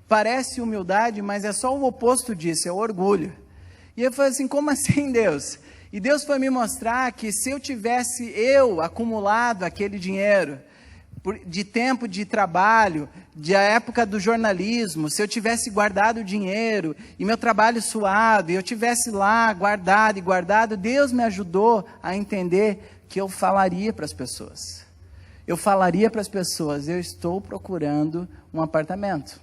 Parece humildade, mas é só o oposto disso, é o orgulho. E eu falei assim, como assim, Deus? E Deus foi me mostrar que se eu tivesse acumulado aquele dinheiro, de tempo de trabalho, da época do jornalismo, se eu tivesse guardado o dinheiro, e meu trabalho suado, e eu tivesse lá guardado, Deus me ajudou a entender que eu falaria para as pessoas. Eu falaria para as pessoas, eu estou procurando um apartamento.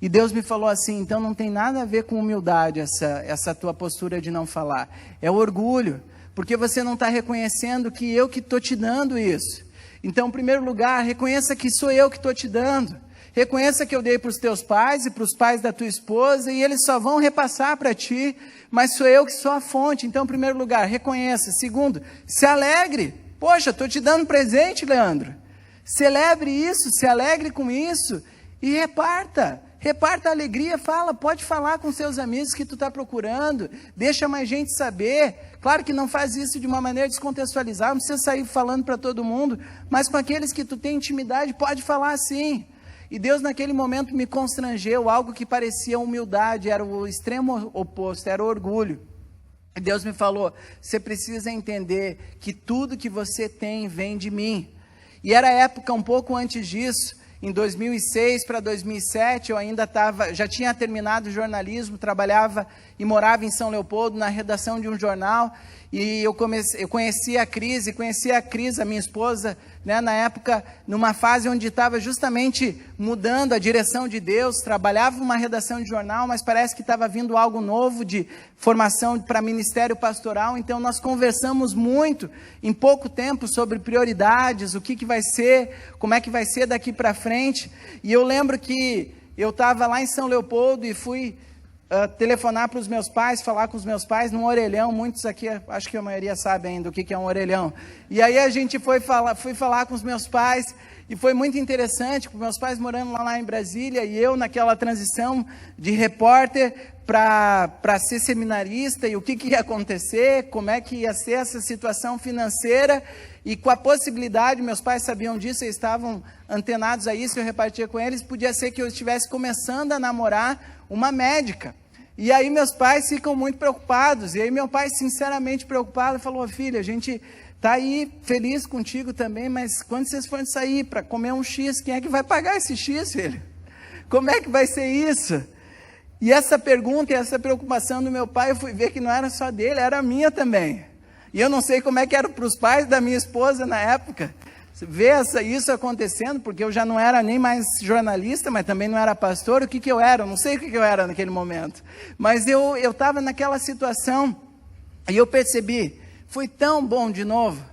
E Deus me falou assim, então não tem nada a ver com humildade essa tua postura de não falar. É orgulho, porque você não está reconhecendo que eu que estou te dando isso. Então, em primeiro lugar, reconheça que sou eu que estou te dando. Reconheça que eu dei para os teus pais e para os pais da tua esposa, e eles só vão repassar para ti, mas sou eu que sou a fonte. Então, em primeiro lugar, reconheça. Segundo, se alegre. Poxa, estou te dando presente, Leandro. Celebre isso, se alegre com isso e reparta. Reparta a alegria, pode falar com seus amigos que tu está procurando, deixa mais gente saber. Claro que não faz isso de uma maneira descontextualizada, não precisa sair falando para todo mundo, mas com aqueles que tu tem intimidade, pode falar assim. E Deus naquele momento me constrangeu, algo que parecia humildade, era o extremo oposto, era o orgulho. E Deus me falou, você precisa entender que tudo que você tem vem de mim. E era a época um pouco antes disso, em 2006 para 2007, eu ainda já tinha terminado o jornalismo, trabalhava e morava em São Leopoldo, na redação de um jornal, e eu conheci a Cris, a minha esposa, né, na época, numa fase onde estava justamente mudando a direção de Deus, trabalhava uma redação de jornal, mas parece que estava vindo algo novo de formação para ministério pastoral, então nós conversamos muito, em pouco tempo, sobre prioridades, o que vai ser, como é que vai ser daqui para frente, e eu lembro que eu estava lá em São Leopoldo e fui telefonar para os meus pais, falar com os meus pais num orelhão, muitos aqui, acho que a maioria sabe ainda o que é um orelhão, e aí a gente fui falar com os meus pais, e foi muito interessante, com meus pais morando lá em Brasília, e eu naquela transição de repórter para ser seminarista, e o que ia acontecer, como é que ia ser essa situação financeira, e com a possibilidade, meus pais sabiam disso, eles estavam antenados a isso, eu repartia com eles, podia ser que eu estivesse começando a namorar uma médica. E aí meus pais ficam muito preocupados. E aí meu pai, sinceramente preocupado, falou: filha, a gente está aí feliz contigo também, mas quando vocês forem sair para comer um X, quem é que vai pagar esse X, filho? Como é que vai ser isso? E essa pergunta e essa preocupação do meu pai, eu fui ver que não era só dele, era minha também. E eu não sei como é que era para os pais da minha esposa na época, ver isso acontecendo, porque eu já não era nem mais jornalista, mas também não era pastor. O que eu era? Eu não sei o que eu era naquele momento. Mas eu estava naquela situação e eu percebi, foi tão bom de novo,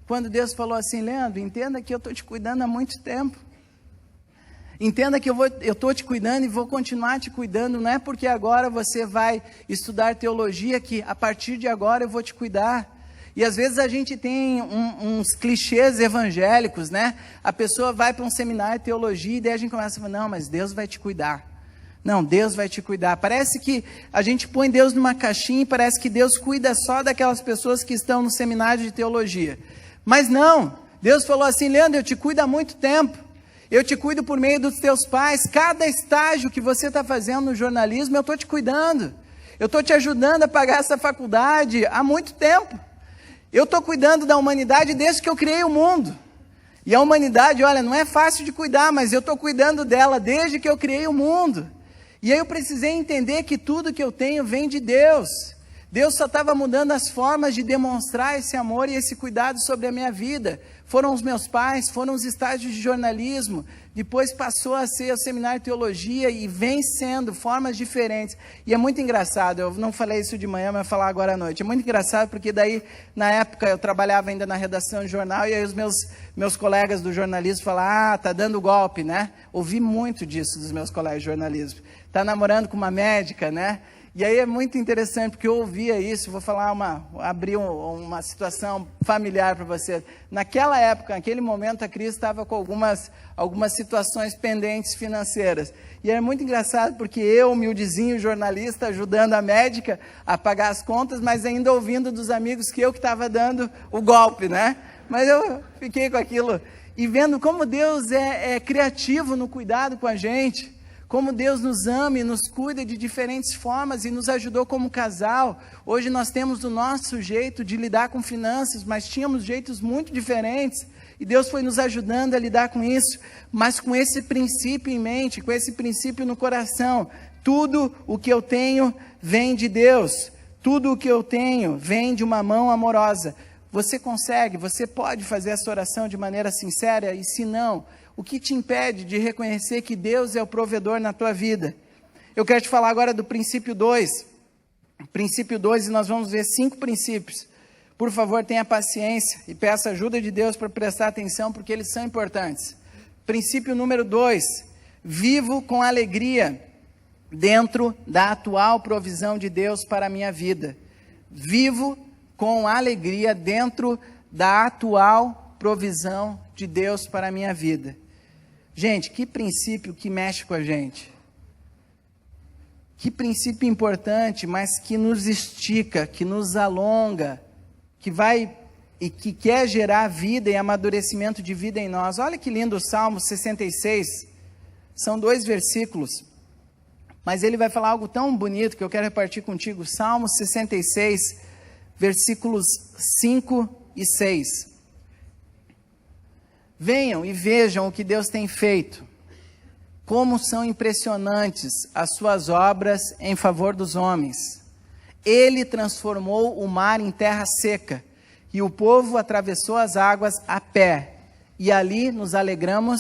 quando Deus falou assim: Leandro, entenda que eu estou te cuidando há muito tempo. Entenda que eu estou te cuidando e vou continuar te cuidando. Não é porque agora você vai estudar teologia que a partir de agora eu vou te cuidar. E às vezes a gente tem uns clichês evangélicos, né? A pessoa vai para um seminário de teologia e daí a gente começa a falar: não, mas Deus vai te cuidar. Não, Deus vai te cuidar. Parece que a gente põe Deus numa caixinha e parece que Deus cuida só daquelas pessoas que estão no seminário de teologia. Mas não, Deus falou assim: Leandro, eu te cuido há muito tempo. Eu te cuido por meio dos teus pais. Cada estágio que você está fazendo no jornalismo, eu estou te cuidando. Eu estou te ajudando a pagar essa faculdade há muito tempo. Eu estou cuidando da humanidade desde que eu criei o mundo. E a humanidade, olha, não é fácil de cuidar, mas eu estou cuidando dela desde que eu criei o mundo. E aí eu precisei entender que tudo que eu tenho vem de Deus. Deus só estava mudando as formas de demonstrar esse amor e esse cuidado sobre a minha vida. Foram os meus pais, foram os estágios de jornalismo, depois passou a ser o seminário de teologia e vem sendo formas diferentes. E é muito engraçado, eu não falei isso de manhã, mas vou falar agora à noite. É muito engraçado porque daí, na época, eu trabalhava ainda na redação de jornal e aí os meus colegas do jornalismo falaram: tá dando golpe, né? Ouvi muito disso dos meus colegas de jornalismo. Tá namorando com uma médica, né? E aí é muito interessante, porque eu ouvia isso. Vou falar abrir uma situação familiar para você. Naquela época, naquele momento, a Cris estava com algumas situações pendentes financeiras. E era muito engraçado, porque eu, humildezinho jornalista, ajudando a médica a pagar as contas, mas ainda ouvindo dos amigos que estava dando o golpe, né? Mas eu fiquei com aquilo e vendo como Deus é criativo no cuidado com a gente. Como Deus nos ama e nos cuida de diferentes formas e nos ajudou como casal. Hoje nós temos o nosso jeito de lidar com finanças, mas tínhamos jeitos muito diferentes. E Deus foi nos ajudando a lidar com isso, mas com esse princípio em mente, com esse princípio no coração. Tudo o que eu tenho vem de Deus. Tudo o que eu tenho vem de uma mão amorosa. Você consegue, você pode fazer essa oração de maneira sincera? E se não, o que te impede de reconhecer que Deus é o provedor na tua vida? Eu quero te falar agora do princípio 2. Princípio 2, e nós vamos ver 5 princípios. Por favor, tenha paciência e peça ajuda de Deus para prestar atenção, porque eles são importantes. Princípio número 2. Vivo com alegria dentro da atual provisão de Deus para a minha vida. Vivo com alegria dentro da atual provisão de Deus para a minha vida. Gente, que princípio que mexe com a gente. Que princípio importante, mas que nos estica, que nos alonga, que vai e que quer gerar vida e amadurecimento de vida em nós. Olha que lindo o Salmo 66. São 2 versículos, mas ele vai falar algo tão bonito que eu quero repartir contigo. Salmo 66, versículos 5 e 6. Venham e vejam o que Deus tem feito, como são impressionantes as suas obras em favor dos homens. Ele transformou o mar em terra seca, e o povo atravessou as águas a pé, e ali nos alegramos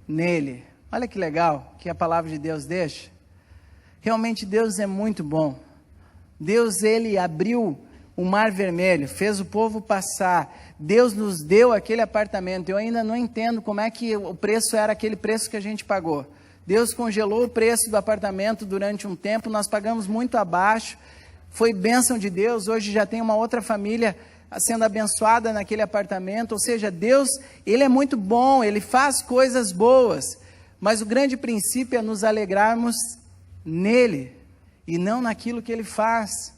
nele. Olha que legal que a palavra de Deus deixa. Realmente Deus é muito bom. Deus, ele abriu o mar vermelho, fez o povo passar. Deus nos deu aquele apartamento. Eu ainda não entendo como é que o preço era aquele preço que a gente pagou. Deus congelou o preço do apartamento durante um tempo, nós pagamos muito abaixo. Foi bênção de Deus. Hoje já tem uma outra família sendo abençoada naquele apartamento. Ou seja, Deus, ele é muito bom, ele faz coisas boas. Mas o grande princípio é nos alegrarmos nele e não naquilo que ele faz.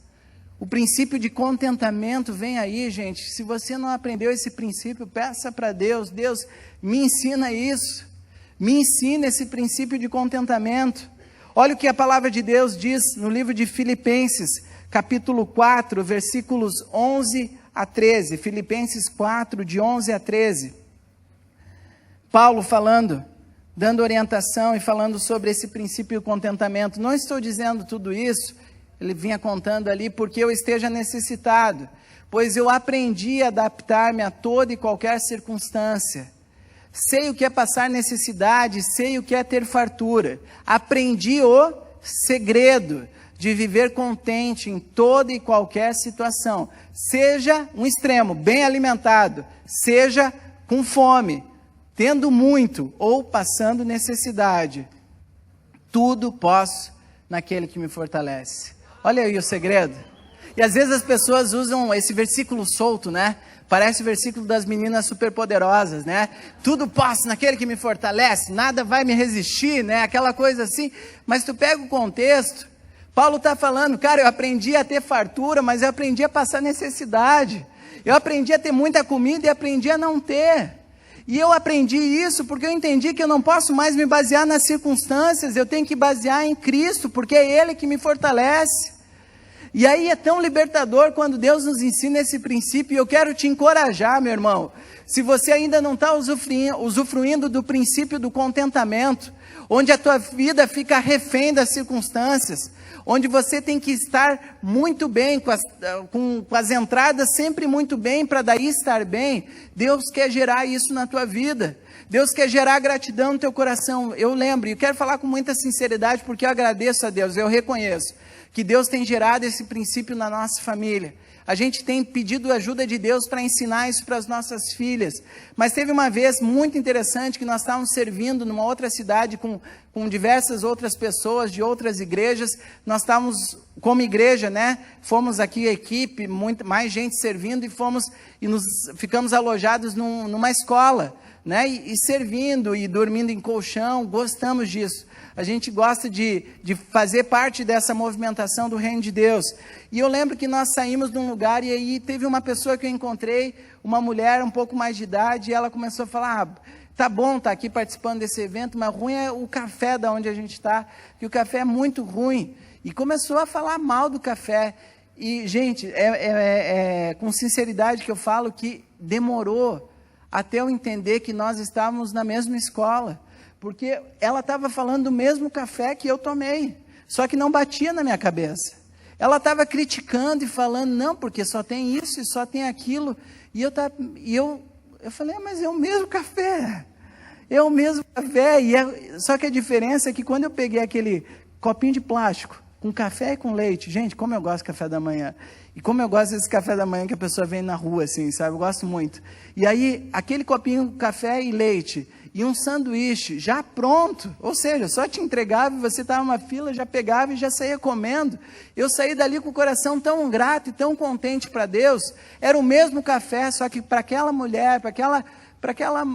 O princípio de contentamento vem aí, gente. Se você não aprendeu esse princípio, peça para Deus. Deus, me ensina isso. Me ensina esse princípio de contentamento. Olha o que a palavra de Deus diz no livro de Filipenses, capítulo 4, versículos 11 a 13. Filipenses 4, de 11 a 13. Paulo falando, dando orientação e falando sobre esse princípio do contentamento. Não estou dizendo tudo isso, ele vinha contando ali, porque eu esteja necessitado, pois eu aprendi a adaptar-me a toda e qualquer circunstância. Sei o que é passar necessidade, sei o que é ter fartura. Aprendi o segredo de viver contente em toda e qualquer situação. Seja um extremo, bem alimentado, seja com fome, tendo muito ou passando necessidade. Tudo posso naquele que me fortalece. Olha aí o segredo. E às vezes as pessoas usam esse versículo solto, né? Parece o versículo das meninas superpoderosas, né? Tudo posso naquele que me fortalece, nada vai me resistir, né? Aquela coisa assim. Mas tu pega o contexto, Paulo está falando, cara, eu aprendi a ter fartura, mas eu aprendi a passar necessidade. Eu aprendi a ter muita comida e aprendi a não ter. E eu aprendi isso porque eu entendi que eu não posso mais me basear nas circunstâncias, eu tenho que basear em Cristo, porque é Ele que me fortalece. E aí é tão libertador quando Deus nos ensina esse princípio, e eu quero te encorajar, meu irmão, se você ainda não está usufruindo do princípio do contentamento, onde a tua vida fica refém das circunstâncias, onde você tem que estar muito bem, com as entradas sempre muito bem, para daí estar bem, Deus quer gerar isso na tua vida. Deus quer gerar gratidão no teu coração. Eu lembro, e quero falar com muita sinceridade, porque eu agradeço a Deus, eu reconheço que Deus tem gerado esse princípio na nossa família. A gente tem pedido a ajuda de Deus para ensinar isso para as nossas filhas. Mas teve uma vez muito interessante que nós estávamos servindo numa outra cidade com diversas outras pessoas de outras igrejas. Nós estávamos como igreja, né? Fomos aqui a equipe, mais gente servindo e ficamos alojados numa escola, né? E servindo e dormindo em colchão, gostamos disso. A gente gosta de fazer parte dessa movimentação do reino de Deus. E eu lembro que nós saímos de um lugar e aí teve uma pessoa que eu encontrei, uma mulher um pouco mais de idade, e ela começou a falar, tá bom estar aqui participando desse evento, mas ruim é o café da onde a gente está, que o café é muito ruim. E começou a falar mal do café. E, gente, com sinceridade que eu falo que demorou até eu entender que nós estávamos na mesma escola. Porque ela estava falando do mesmo café que eu tomei, só que não batia na minha cabeça. Ela estava criticando e falando, não, porque só tem isso e só tem aquilo. E eu falei, mas é o mesmo café. É o mesmo café. Só que a diferença é que quando eu peguei aquele copinho de plástico, com café e com leite, gente, como eu gosto de café da manhã. E como eu gosto desse café da manhã que a pessoa vem na rua, assim, sabe? Eu gosto muito. E aí, aquele copinho, café e leite, e um sanduíche já pronto, ou seja, só te entregava e você estava numa fila, já pegava e já saía comendo. Eu saí dali com o coração tão grato e tão contente para Deus. Era o mesmo café, só que para aquela mulher, para aquela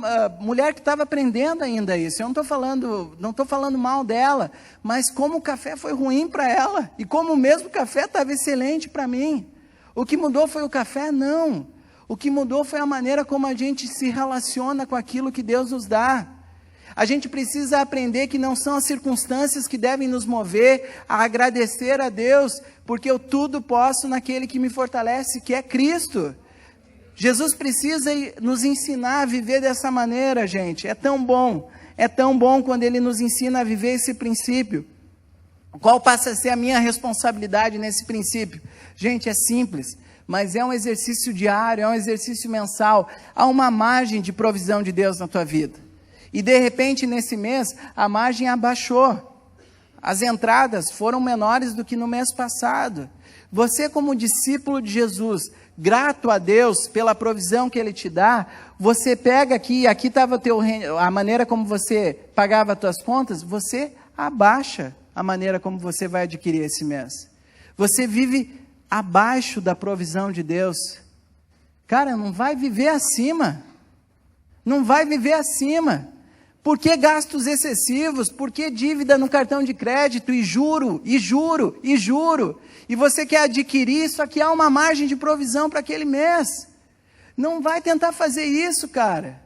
mulher que estava aprendendo ainda isso. Eu não estou falando mal dela, mas como o café foi ruim para ela, e como o mesmo café estava excelente para mim. O que mudou foi o café? Não. O que mudou foi a maneira como a gente se relaciona com aquilo que Deus nos dá. A gente precisa aprender que não são as circunstâncias que devem nos mover a agradecer a Deus, porque eu tudo posso naquele que me fortalece, que é Cristo. Jesus precisa nos ensinar a viver dessa maneira, gente. É tão bom quando Ele nos ensina a viver esse princípio. Qual passa a ser a minha responsabilidade nesse princípio? Gente, é simples, mas é um exercício diário, é um exercício mensal. Há uma margem de provisão de Deus na tua vida. E de repente, nesse mês, a margem abaixou. As entradas foram menores do que no mês passado. Você, como discípulo de Jesus, grato a Deus pela provisão que Ele te dá, você pega aqui estava a maneira como você pagava as tuas contas, você abaixa a maneira como você vai adquirir esse mês. Você vive abaixo da provisão de Deus. Cara, não vai viver acima. Não vai viver acima. Por que gastos excessivos? Por que dívida no cartão de crédito? E juro, e juro, e juro. E você quer adquirir, só que há uma margem de provisão para aquele mês. Não vai tentar fazer isso, cara.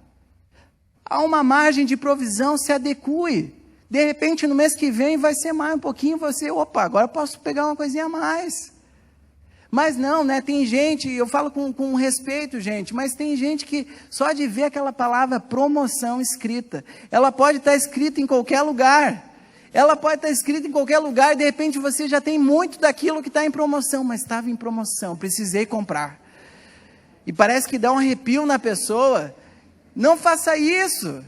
Há uma margem de provisão, se adeque. De repente, no mês que vem, vai ser mais um pouquinho, você, opa, agora posso pegar uma coisinha a mais. Mas não, né? Tem gente, eu falo com respeito, gente, mas tem gente que só de ver aquela palavra promoção escrita, ela pode estar escrita em qualquer lugar. Ela pode estar escrita em qualquer lugar e de repente você já tem muito daquilo que está em promoção, mas estava em promoção, precisei comprar. E parece que dá um arrepio na pessoa. Não faça isso.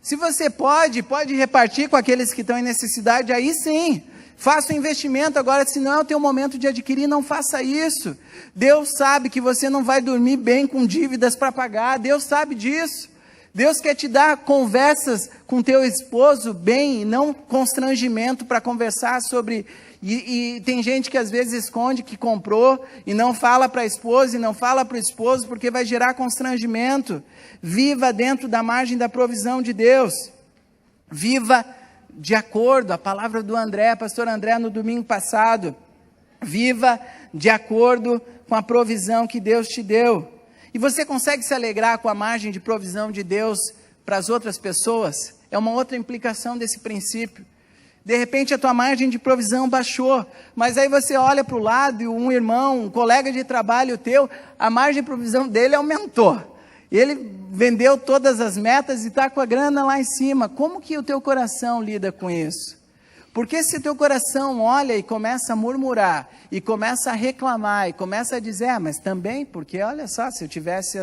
Se você pode repartir com aqueles que estão em necessidade, aí sim. Faça um investimento agora, se não é o teu momento de adquirir, não faça isso. Deus sabe que você não vai dormir bem com dívidas para pagar, Deus sabe disso. Deus quer te dar conversas com teu esposo bem, e não constrangimento para conversar sobre... E tem gente que às vezes esconde que comprou e não fala para a esposa e não fala para o esposo porque vai gerar constrangimento. Viva dentro da margem da provisão de Deus. Viva de acordo, a palavra do André, pastor André, no domingo passado. Viva de acordo com a provisão que Deus te deu. E você consegue se alegrar com a margem de provisão de Deus para as outras pessoas? É uma outra implicação desse princípio. De repente a tua margem de provisão baixou, mas aí você olha para o lado e um irmão, um colega de trabalho teu, a margem de provisão dele aumentou. Ele vendeu todas as metas e está com a grana lá em cima. Como que o teu coração lida com isso? Porque se o teu coração olha e começa a murmurar, e começa a reclamar, e começa a dizer, mas também, porque olha só, se eu tivesse,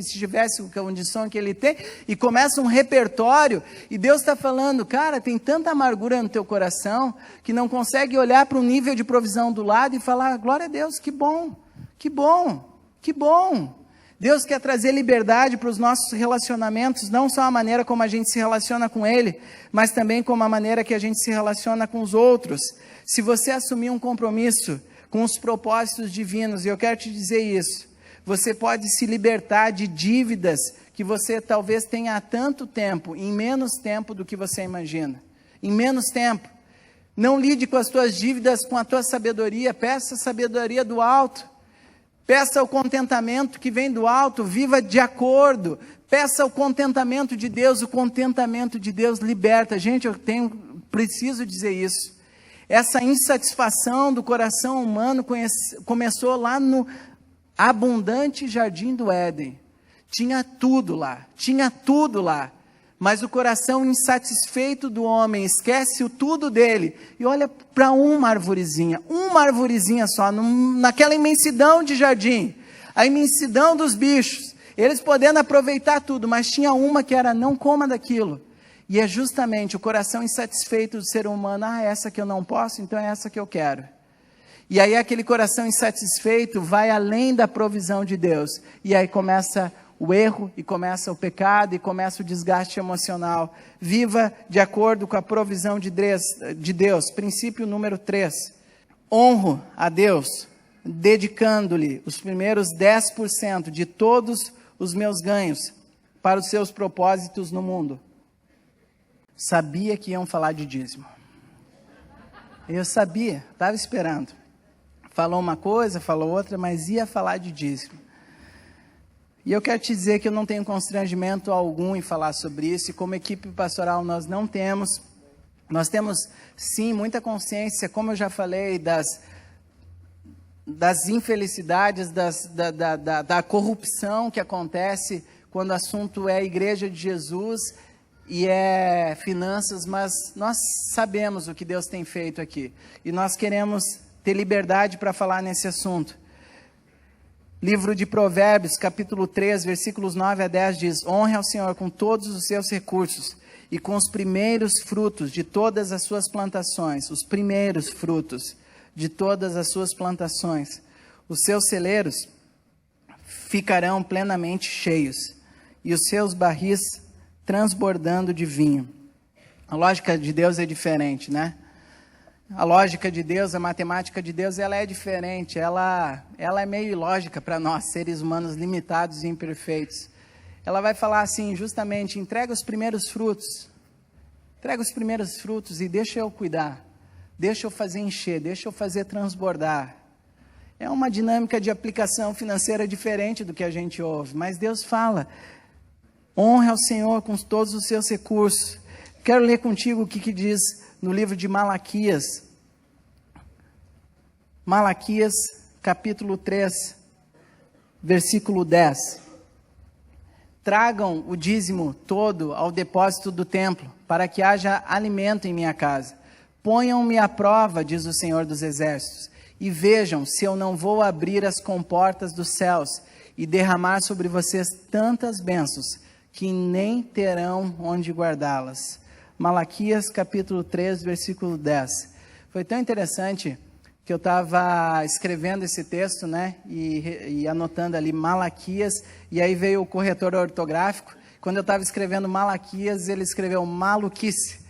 se tivesse a condição que ele tem, e começa um repertório, e Deus está falando, cara, tem tanta amargura no teu coração, que não consegue olhar para o nível de provisão do lado e falar, glória a Deus, que bom, que bom, que bom. Deus quer trazer liberdade para os nossos relacionamentos, não só a maneira como a gente se relaciona com Ele, mas também como a maneira que a gente se relaciona com os outros. Se você assumir um compromisso com os propósitos divinos, e eu quero te dizer isso, você pode se libertar de dívidas que você talvez tenha há tanto tempo, em menos tempo do que você imagina. Em menos tempo. Não lide com as tuas dívidas com a tua sabedoria, peça a sabedoria do alto. Peça o contentamento que vem do alto, viva de acordo. Peça o contentamento de Deus, o contentamento de Deus liberta. Gente, preciso dizer isso. Essa insatisfação do coração humano começou lá no abundante jardim do Éden. Tinha tudo lá, mas o coração insatisfeito do homem esquece o tudo dele e olha para uma arvorezinha só, naquela imensidão de jardim, a imensidão dos bichos, eles podendo aproveitar tudo, mas tinha uma que era não coma daquilo. E é justamente o coração insatisfeito do ser humano, essa que eu não posso, então é essa que eu quero. E aí aquele coração insatisfeito vai além da provisão de Deus, e aí começa o erro, e começa o pecado, e começa o desgaste emocional. Viva de acordo com a provisão de Deus. Princípio número 3. Honro a Deus, dedicando-lhe os primeiros 10% de todos os meus ganhos para os seus propósitos no mundo. Sabia que iam falar de dízimo. Eu sabia, estava esperando. Falou uma coisa, falou outra, mas ia falar de dízimo. E eu quero te dizer que eu não tenho constrangimento algum em falar sobre isso, e como equipe pastoral nós não temos. Nós temos, sim, muita consciência, como eu já falei, das infelicidades, da corrupção que acontece quando o assunto é a Igreja de Jesus e é finanças, mas nós sabemos o que Deus tem feito aqui. E nós queremos ter liberdade para falar nesse assunto. Livro de Provérbios, capítulo 3, versículos 9 a 10 diz: honre ao Senhor com todos os seus recursos e com os primeiros frutos de todas as suas plantações. Os primeiros frutos de todas as suas plantações. Os seus celeiros ficarão plenamente cheios e os seus barris transbordando de vinho. A lógica de Deus é diferente, né? A lógica de Deus, a matemática de Deus, ela é diferente, ela é meio ilógica para nós, seres humanos limitados e imperfeitos. Ela vai falar assim, justamente, entrega os primeiros frutos e deixa eu cuidar, deixa eu fazer encher, deixa eu fazer transbordar. É uma dinâmica de aplicação financeira diferente do que a gente ouve, mas Deus fala, honre ao Senhor com todos os seus recursos, Quero ler contigo o que diz no livro de Malaquias. Malaquias, capítulo 3, versículo 10. Tragam o dízimo todo ao depósito do templo, para que haja alimento em minha casa. Ponham-me à prova, diz o Senhor dos Exércitos, e vejam se eu não vou abrir as comportas dos céus e derramar sobre vocês tantas bênçãos, que nem terão onde guardá-las. Malaquias, capítulo 3, versículo 10. Foi tão interessante que eu estava escrevendo esse texto, né, e anotando ali Malaquias, e aí veio o corretor ortográfico. Quando eu estava escrevendo Malaquias, ele escreveu maluquice,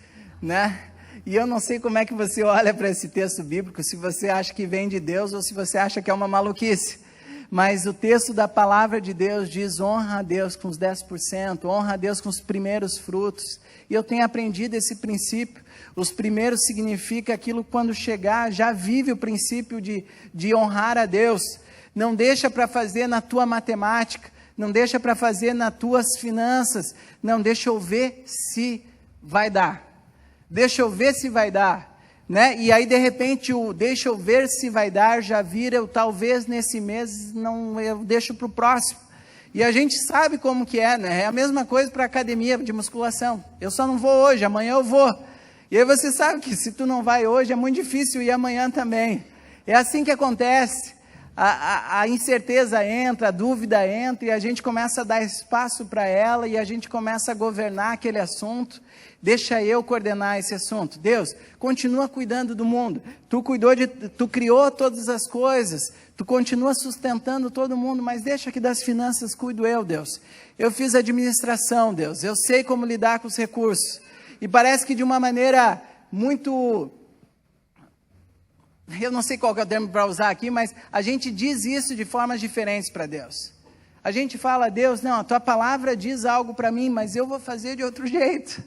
né? E eu não sei como é que você olha para esse texto bíblico, se você acha que vem de Deus ou se você acha que é uma maluquice. Mas o texto da palavra de Deus diz: honra a Deus com os 10%, honra a Deus com os primeiros frutos. E eu tenho aprendido esse princípio. Os primeiros significa aquilo que quando chegar, já vive o princípio de honrar a Deus. Não deixa para fazer na tua matemática, não deixa para fazer nas tuas finanças, não, deixa eu ver se vai dar. Deixa eu ver se vai dar, né? E aí de repente o deixa eu ver se vai dar já vira eu talvez nesse mês, não, eu deixo para o próximo. E a gente sabe como que é, né? É a mesma coisa para a academia de musculação. Eu só não vou hoje, amanhã eu vou. E aí você sabe que se tu não vai hoje é muito difícil ir amanhã também. É assim que acontece. A incerteza entra, a dúvida entra e a gente começa a dar espaço para ela e a gente começa a governar aquele assunto. Deixa eu coordenar esse assunto. Deus, continua cuidando do mundo. Tu criou todas as coisas. Tu continua sustentando todo mundo, mas deixa que das finanças cuido eu, Deus. Eu fiz administração, Deus. Eu sei como lidar com os recursos. E parece que de uma maneira muito... Eu não sei qual que é o termo para usar aqui, mas a gente diz isso de formas diferentes para Deus. A gente fala: Deus, não, a tua palavra diz algo para mim, mas eu vou fazer de outro jeito.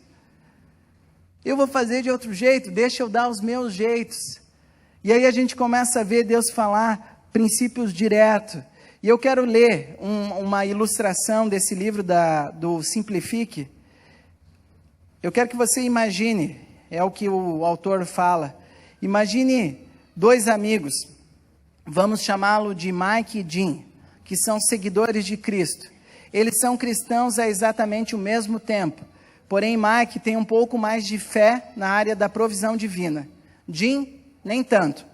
Eu vou fazer de outro jeito, deixa eu dar os meus jeitos. E aí a gente começa a ver Deus falar princípios diretos. E eu quero ler uma ilustração desse livro do Simplifique. Eu quero que você imagine, é o que o autor fala, imagine 2 amigos, vamos chamá-lo de Mike e Jim, que são seguidores de Cristo. Eles são cristãos há exatamente o mesmo tempo, porém Mike tem um pouco mais de fé na área da provisão divina. Jim, nem tanto.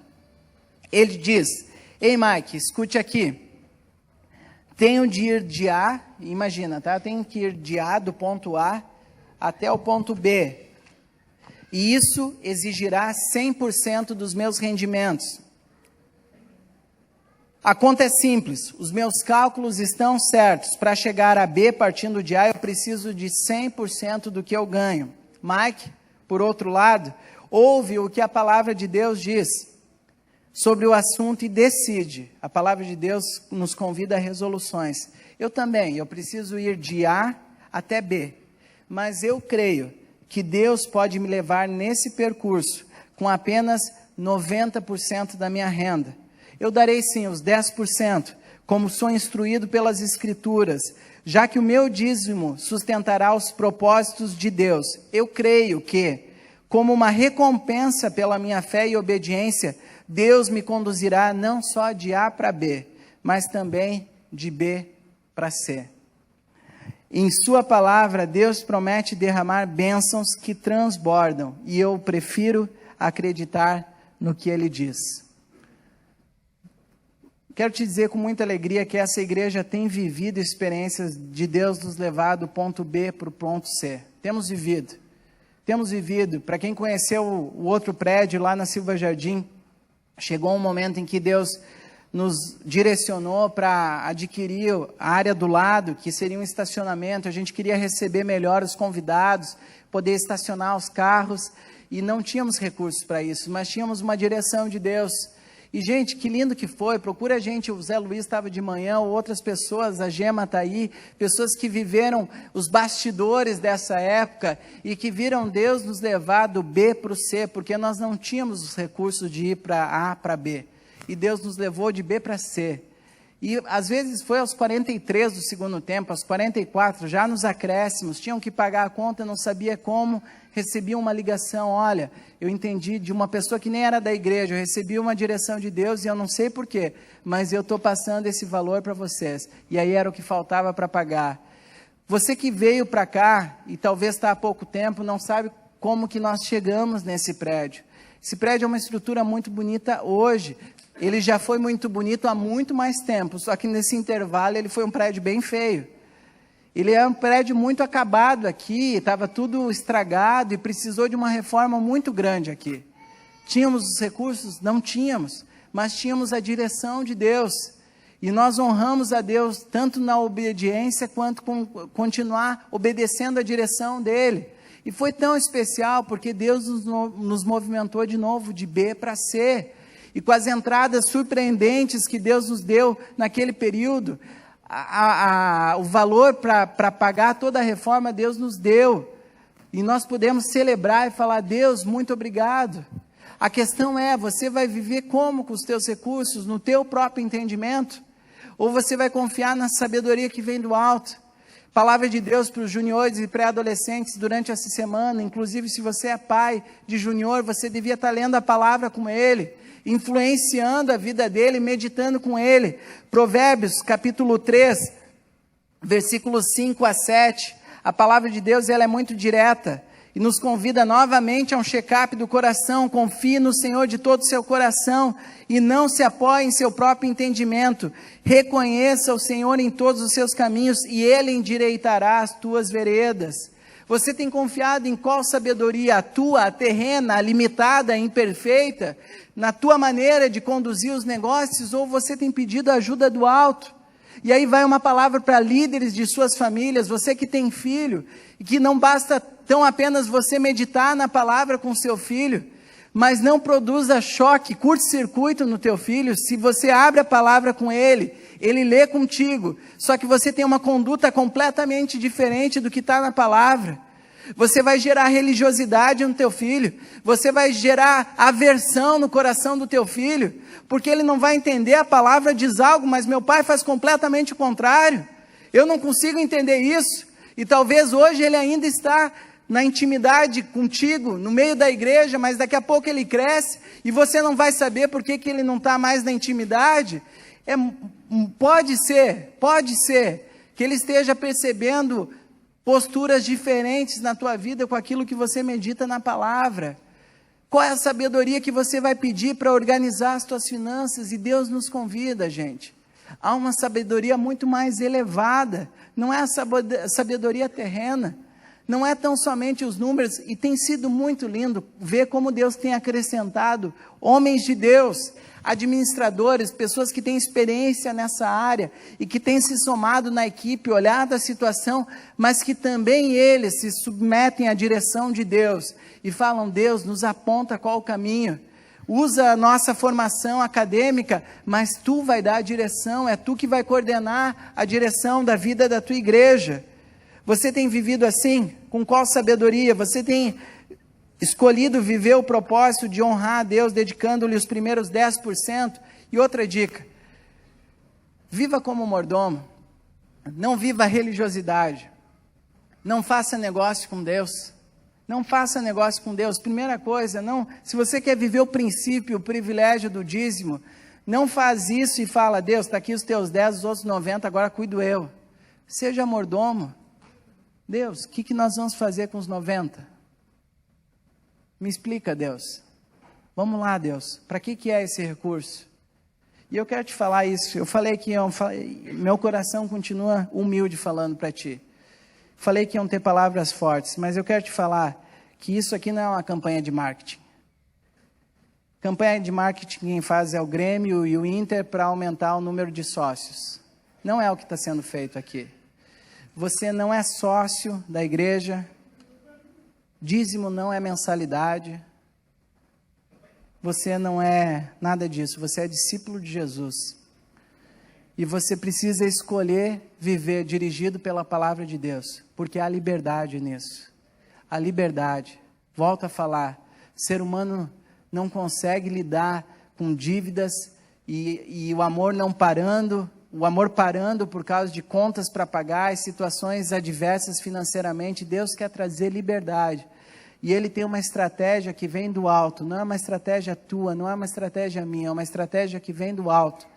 Ele diz: ei Mike, escute aqui, tenho de ir de A, imagina, tá? Eu tenho que ir de A, do ponto A, até o ponto B. E isso exigirá 100% dos meus rendimentos. A conta é simples, os meus cálculos estão certos. Para chegar a B partindo de A, eu preciso de 100% do que eu ganho. Mike, por outro lado, ouve o que a palavra de Deus diz sobre o assunto e decide. A palavra de Deus nos convida a resoluções. Eu também, eu preciso ir de A até B. Mas eu creio que Deus pode me levar nesse percurso com apenas 90% da minha renda. Eu darei sim os 10%, como sou instruído pelas Escrituras, já que o meu dízimo sustentará os propósitos de Deus. Eu creio que, como uma recompensa pela minha fé e obediência, Deus me conduzirá não só de A para B, mas também de B para C. Em sua palavra, Deus promete derramar bênçãos que transbordam, e eu prefiro acreditar no que Ele diz. Quero te dizer com muita alegria que essa igreja tem vivido experiências de Deus nos levar do ponto B para o ponto C. Temos vivido. Para quem conheceu o outro prédio lá na Silva Jardim, chegou um momento em que Deus nos direcionou para adquirir a área do lado, que seria um estacionamento. A gente queria receber melhor os convidados, poder estacionar os carros, e não tínhamos recursos para isso, mas tínhamos uma direção de Deus. E gente, que lindo que foi, procura a gente, o Zé Luiz estava de manhã, outras pessoas, a Gema está aí, pessoas que viveram os bastidores dessa época, e que viram Deus nos levar do B para o C, porque nós não tínhamos os recursos de ir para A para B. E Deus nos levou de B para C. E às vezes foi aos 43 do segundo tempo, aos 44, já nos acréscimos, tinham que pagar a conta, não sabia como, recebiam uma ligação, olha, eu entendi de uma pessoa que nem era da igreja, eu recebi uma direção de Deus e eu não sei porquê, mas eu estou passando esse valor para vocês. E aí era o que faltava para pagar. Você que veio para cá e talvez está há pouco tempo, não sabe como que nós chegamos nesse prédio. Esse prédio é uma estrutura muito bonita hoje. Ele já foi muito bonito há muito mais tempo, só que nesse intervalo ele foi um prédio bem feio. Ele é um prédio muito acabado aqui, estava tudo estragado e precisou de uma reforma muito grande aqui. Tínhamos os recursos? Não tínhamos, mas tínhamos a direção de Deus. E nós honramos a Deus tanto na obediência quanto continuar obedecendo a direção dEle. E foi tão especial porque Deus nos movimentou de novo de B para C. E com as entradas surpreendentes que Deus nos deu naquele período, o valor para pagar toda a reforma Deus nos deu. E nós podemos celebrar e falar, Deus, muito obrigado. A questão é, você vai viver como com os teus recursos, no teu próprio entendimento? Ou você vai confiar na sabedoria que vem do alto? Palavra de Deus para os juniores e pré-adolescentes durante essa semana, inclusive se você é pai de junior, você devia estar lendo a palavra com ele, influenciando a vida dele, meditando com ele. Provérbios, capítulo 3, versículos 5 a 7, a palavra de Deus ela é muito direta, e nos convida novamente a um check-up do coração. Confie no Senhor de todo o seu coração, e não se apoie em seu próprio entendimento. Reconheça o Senhor em todos os seus caminhos, e Ele endireitará as tuas veredas. Você tem confiado em qual sabedoria? A tua, a terrena, a limitada, a imperfeita? Na tua maneira de conduzir os negócios? Ou você tem pedido a ajuda do alto? E aí vai uma palavra para líderes de suas famílias, você que tem filho, e que não basta tão apenas você meditar na palavra com seu filho, mas não produza choque, curto-circuito no teu filho. Se você abre a palavra com ele, ele lê contigo, só que você tem uma conduta completamente diferente do que está na palavra. Você vai gerar religiosidade no teu filho, você vai gerar aversão no coração do teu filho, porque ele não vai entender, a palavra diz algo, mas meu pai faz completamente o contrário, eu não consigo entender isso, e talvez hoje ele ainda está na intimidade contigo, no meio da igreja, mas daqui a pouco ele cresce, e você não vai saber por que ele não está mais na intimidade. Pode ser que ele esteja percebendo posturas diferentes na tua vida com aquilo que você medita na palavra. Qual é a sabedoria que você vai pedir para organizar as tuas finanças? E Deus nos convida, gente, a uma sabedoria muito mais elevada. Não é a sabedoria terrena, não é tão somente os números, e tem sido muito lindo ver como Deus tem acrescentado homens de Deus, administradores, pessoas que têm experiência nessa área e que têm se somado na equipe, olhado a situação, mas que também eles se submetem à direção de Deus e falam, Deus, nos aponta qual o caminho, usa a nossa formação acadêmica, mas Tu vai dar a direção, é Tu que vai coordenar a direção da vida da tua igreja. Você tem vivido assim? Com qual sabedoria? Você tem escolhido viver o propósito de honrar a Deus, dedicando-lhe os primeiros 10%? E outra dica, viva como mordomo, não viva religiosidade, não faça negócio com Deus, não faça negócio com Deus. Primeira coisa, se você quer viver o princípio, o privilégio do dízimo, não faz isso e fala, Deus, está aqui os teus 10, os outros 90, agora cuido eu. Seja mordomo. Deus, o que nós vamos fazer com os 90? Me explica, Deus. Vamos lá, Deus. Para que é esse recurso? E eu quero te falar isso. Eu falei que meu coração continua humilde falando para ti. Falei que iam ter palavras fortes, mas eu quero te falar que isso aqui não é uma campanha de marketing. Campanha de marketing quem faz é o Grêmio e o Inter para aumentar o número de sócios. Não é o que está sendo feito aqui. Você não é sócio da igreja, dízimo não é mensalidade, você não é nada disso, você é discípulo de Jesus. E você precisa escolher viver dirigido pela palavra de Deus, porque há liberdade nisso. A liberdade, volto a falar, ser humano não consegue lidar com dívidas e o amor não parando o amor parando por causa de contas para pagar e situações adversas financeiramente. Deus quer trazer liberdade. E Ele tem uma estratégia que vem do alto. Não é uma estratégia tua, não é uma estratégia minha, é uma estratégia que vem do alto.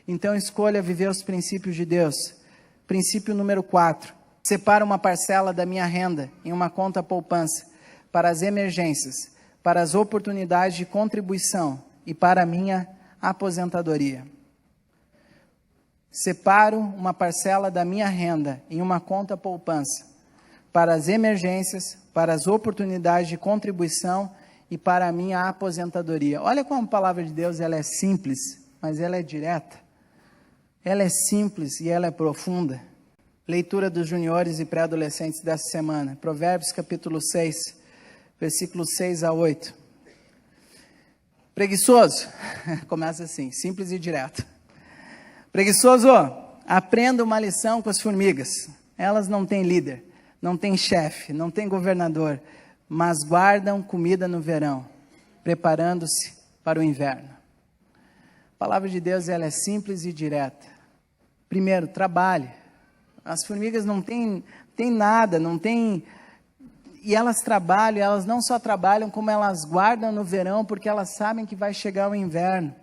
Então escolha viver os princípios de Deus. Princípio número 4. Separa uma parcela da minha renda em uma conta poupança para as emergências, para as oportunidades de contribuição e para a minha aposentadoria. Separo uma parcela da minha renda em uma conta poupança para as emergências, para as oportunidades de contribuição e para a minha aposentadoria. Olha como a palavra de Deus ela é simples, mas ela é direta. Ela é simples e ela é profunda. Leitura dos juniores e pré-adolescentes dessa semana. Provérbios capítulo 6, versículos 6 a 8. Preguiçoso, começa assim, simples e direto. Preguiçoso, aprenda uma lição com as formigas. Elas não têm líder, não têm chefe, não têm governador, mas guardam comida no verão, preparando-se para o inverno. A palavra de Deus ela é simples e direta. Primeiro, trabalhe. As formigas não têm nada, não têm... E elas trabalham, elas não só trabalham, como elas guardam no verão, porque elas sabem que vai chegar o inverno.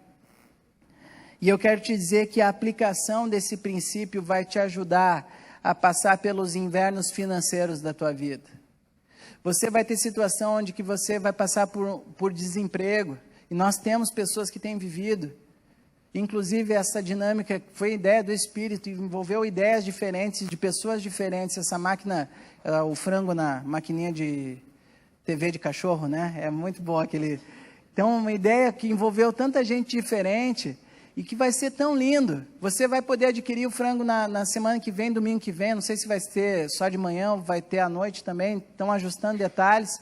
E eu quero te dizer que a aplicação desse princípio vai te ajudar a passar pelos invernos financeiros da tua vida. Você vai ter situação onde que você vai passar por desemprego. E nós temos pessoas que têm vivido. Inclusive essa dinâmica foi ideia do Espírito, envolveu ideias diferentes, de pessoas diferentes. Essa máquina, o frango na maquininha de TV de cachorro, né? É muito bom aquele... Então uma ideia que envolveu tanta gente diferente... E que vai ser tão lindo. Você vai poder adquirir o frango na semana que vem, domingo que vem. Não sei se vai ter só de manhã ou vai ter à noite também. Estão ajustando detalhes.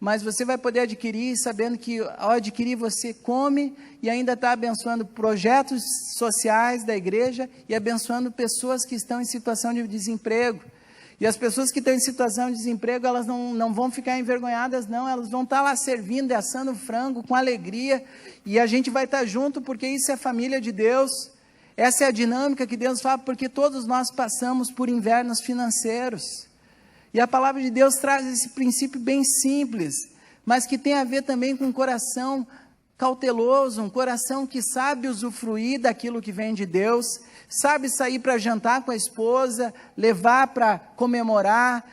Mas você vai poder adquirir sabendo que ao adquirir você come e ainda está abençoando projetos sociais da igreja e abençoando pessoas que estão em situação de desemprego. E as pessoas que estão em situação de desemprego, elas não vão ficar envergonhadas, não. Elas vão estar lá servindo, assando frango com alegria. E a gente vai estar junto, porque isso é família de Deus. Essa é a dinâmica que Deus fala, porque todos nós passamos por invernos financeiros. E a palavra de Deus traz esse princípio bem simples, mas que tem a ver também com um coração cauteloso, um coração que sabe usufruir daquilo que vem de Deus, sabe sair para jantar com a esposa, levar para comemorar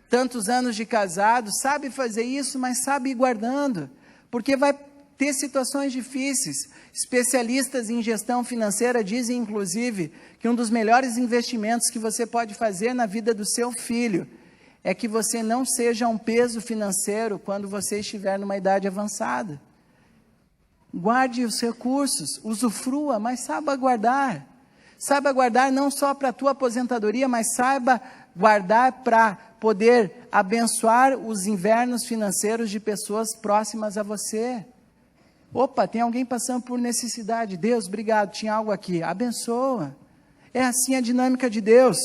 tantos anos de casado, sabe fazer isso, mas sabe ir guardando, porque vai ter situações difíceis. Especialistas em gestão financeira dizem, inclusive, que um dos melhores investimentos que você pode fazer na vida do seu filho é que você não seja um peso financeiro quando você estiver numa idade avançada. Guarde os recursos, usufrua, mas saiba guardar. Saiba guardar não só para a tua aposentadoria, mas saiba guardar para poder abençoar os invernos financeiros de pessoas próximas a você. Opa, tem alguém passando por necessidade. Deus, obrigado, tinha algo aqui. Abençoa. É assim a dinâmica de Deus.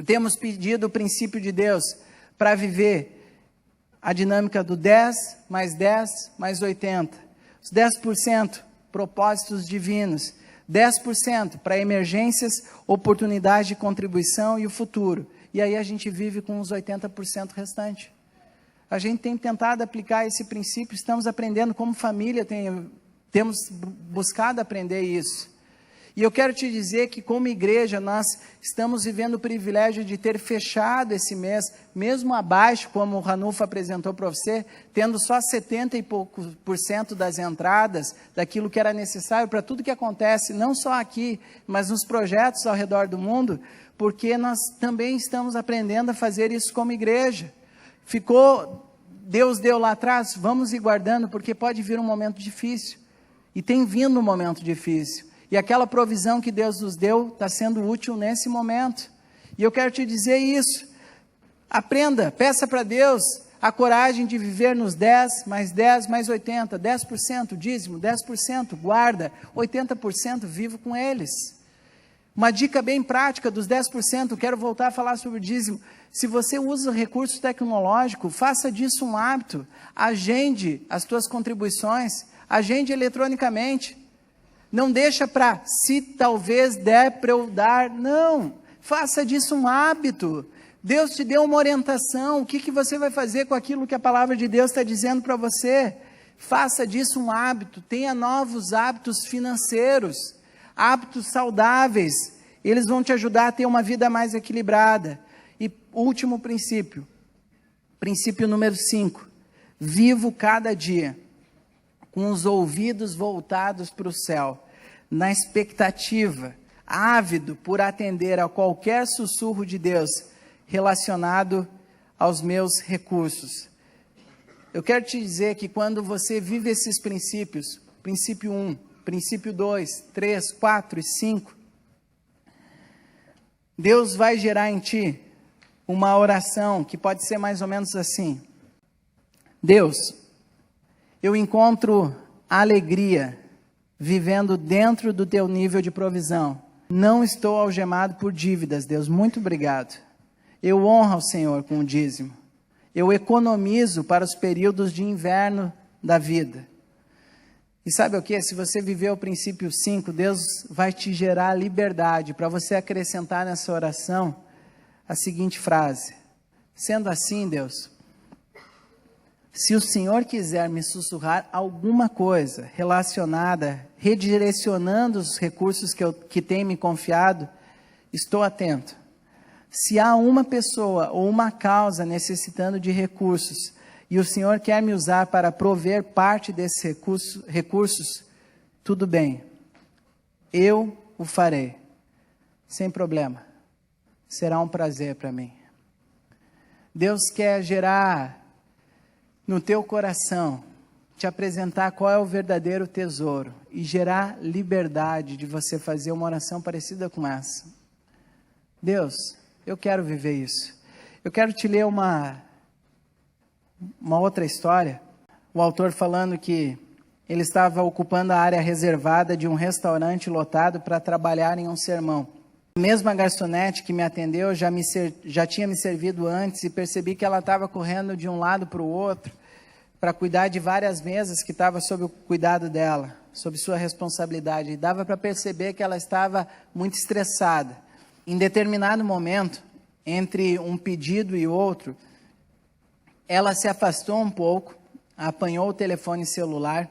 Temos pedido o princípio de Deus para viver a dinâmica do 10 mais 80. Os 10%, propósitos divinos. 10% para emergências, oportunidade de contribuição e o futuro. E aí a gente vive com os 80% restante. A gente tem tentado aplicar esse princípio, estamos aprendendo como família, temos buscado aprender isso. E eu quero te dizer que como igreja nós estamos vivendo o privilégio de ter fechado esse mês, mesmo abaixo, como o Ranulfo apresentou para você, tendo só 70 e poucos % das entradas, daquilo que era necessário para tudo que acontece, não só aqui, mas nos projetos ao redor do mundo, porque nós também estamos aprendendo a fazer isso como igreja. Deus deu lá atrás, vamos ir guardando, porque pode vir um momento difícil, e tem vindo um momento difícil. E aquela provisão que Deus nos deu está sendo útil nesse momento. E eu quero te dizer isso. Aprenda, peça para Deus a coragem de viver nos 10 mais 80, 10% dízimo, 10% guarda, 80% vivo com eles. Uma dica bem prática dos 10%, quero voltar a falar sobre o dízimo. Se você usa recurso tecnológico, faça disso um hábito. Agende as tuas contribuições, agende eletronicamente. Não deixa para se talvez der para eu dar. Não, faça disso um hábito. Deus te deu uma orientação. O que você vai fazer com aquilo que a palavra de Deus está dizendo para você? Faça disso um hábito. Tenha novos hábitos financeiros, hábitos saudáveis. Eles vão te ajudar a ter uma vida mais equilibrada. E último princípio, princípio número 5. Vivo cada dia com os ouvidos voltados para o céu, na expectativa, ávido por atender a qualquer sussurro de Deus relacionado aos meus recursos. Eu quero te dizer que quando você vive esses princípios, princípio 1, princípio 2, 3, 4 e 5, Deus vai gerar em ti uma oração que pode ser mais ou menos assim: Deus, eu encontro alegria vivendo dentro do teu nível de provisão. Não estou algemado por dívidas, Deus, muito obrigado. Eu honro ao Senhor com o dízimo. Eu economizo para os períodos de inverno da vida. E sabe o que? Se você viver o princípio 5, Deus vai te gerar liberdade para você acrescentar nessa oração a seguinte frase: sendo assim, Deus, se o Senhor quiser me sussurrar alguma coisa relacionada, redirecionando os recursos que tem me confiado, estou atento. Se há uma pessoa ou uma causa necessitando de recursos, e o Senhor quer me usar para prover parte desses recursos, tudo bem, eu o farei, sem problema, será um prazer para mim. Deus quer gerar no teu coração, te apresentar qual é o verdadeiro tesouro e gerar liberdade de você fazer uma oração parecida com essa. Deus, eu quero viver isso. Eu quero te ler uma outra história. O autor falando que ele estava ocupando a área reservada de um restaurante lotado para trabalhar em um sermão. A mesma garçonete que me atendeu já tinha me servido antes e percebi que ela estava correndo de um lado para o outro para cuidar de várias mesas que estavam sob o cuidado dela, sob sua responsabilidade. E dava para perceber que ela estava muito estressada. Em determinado momento, entre um pedido e outro, ela se afastou um pouco, apanhou o telefone celular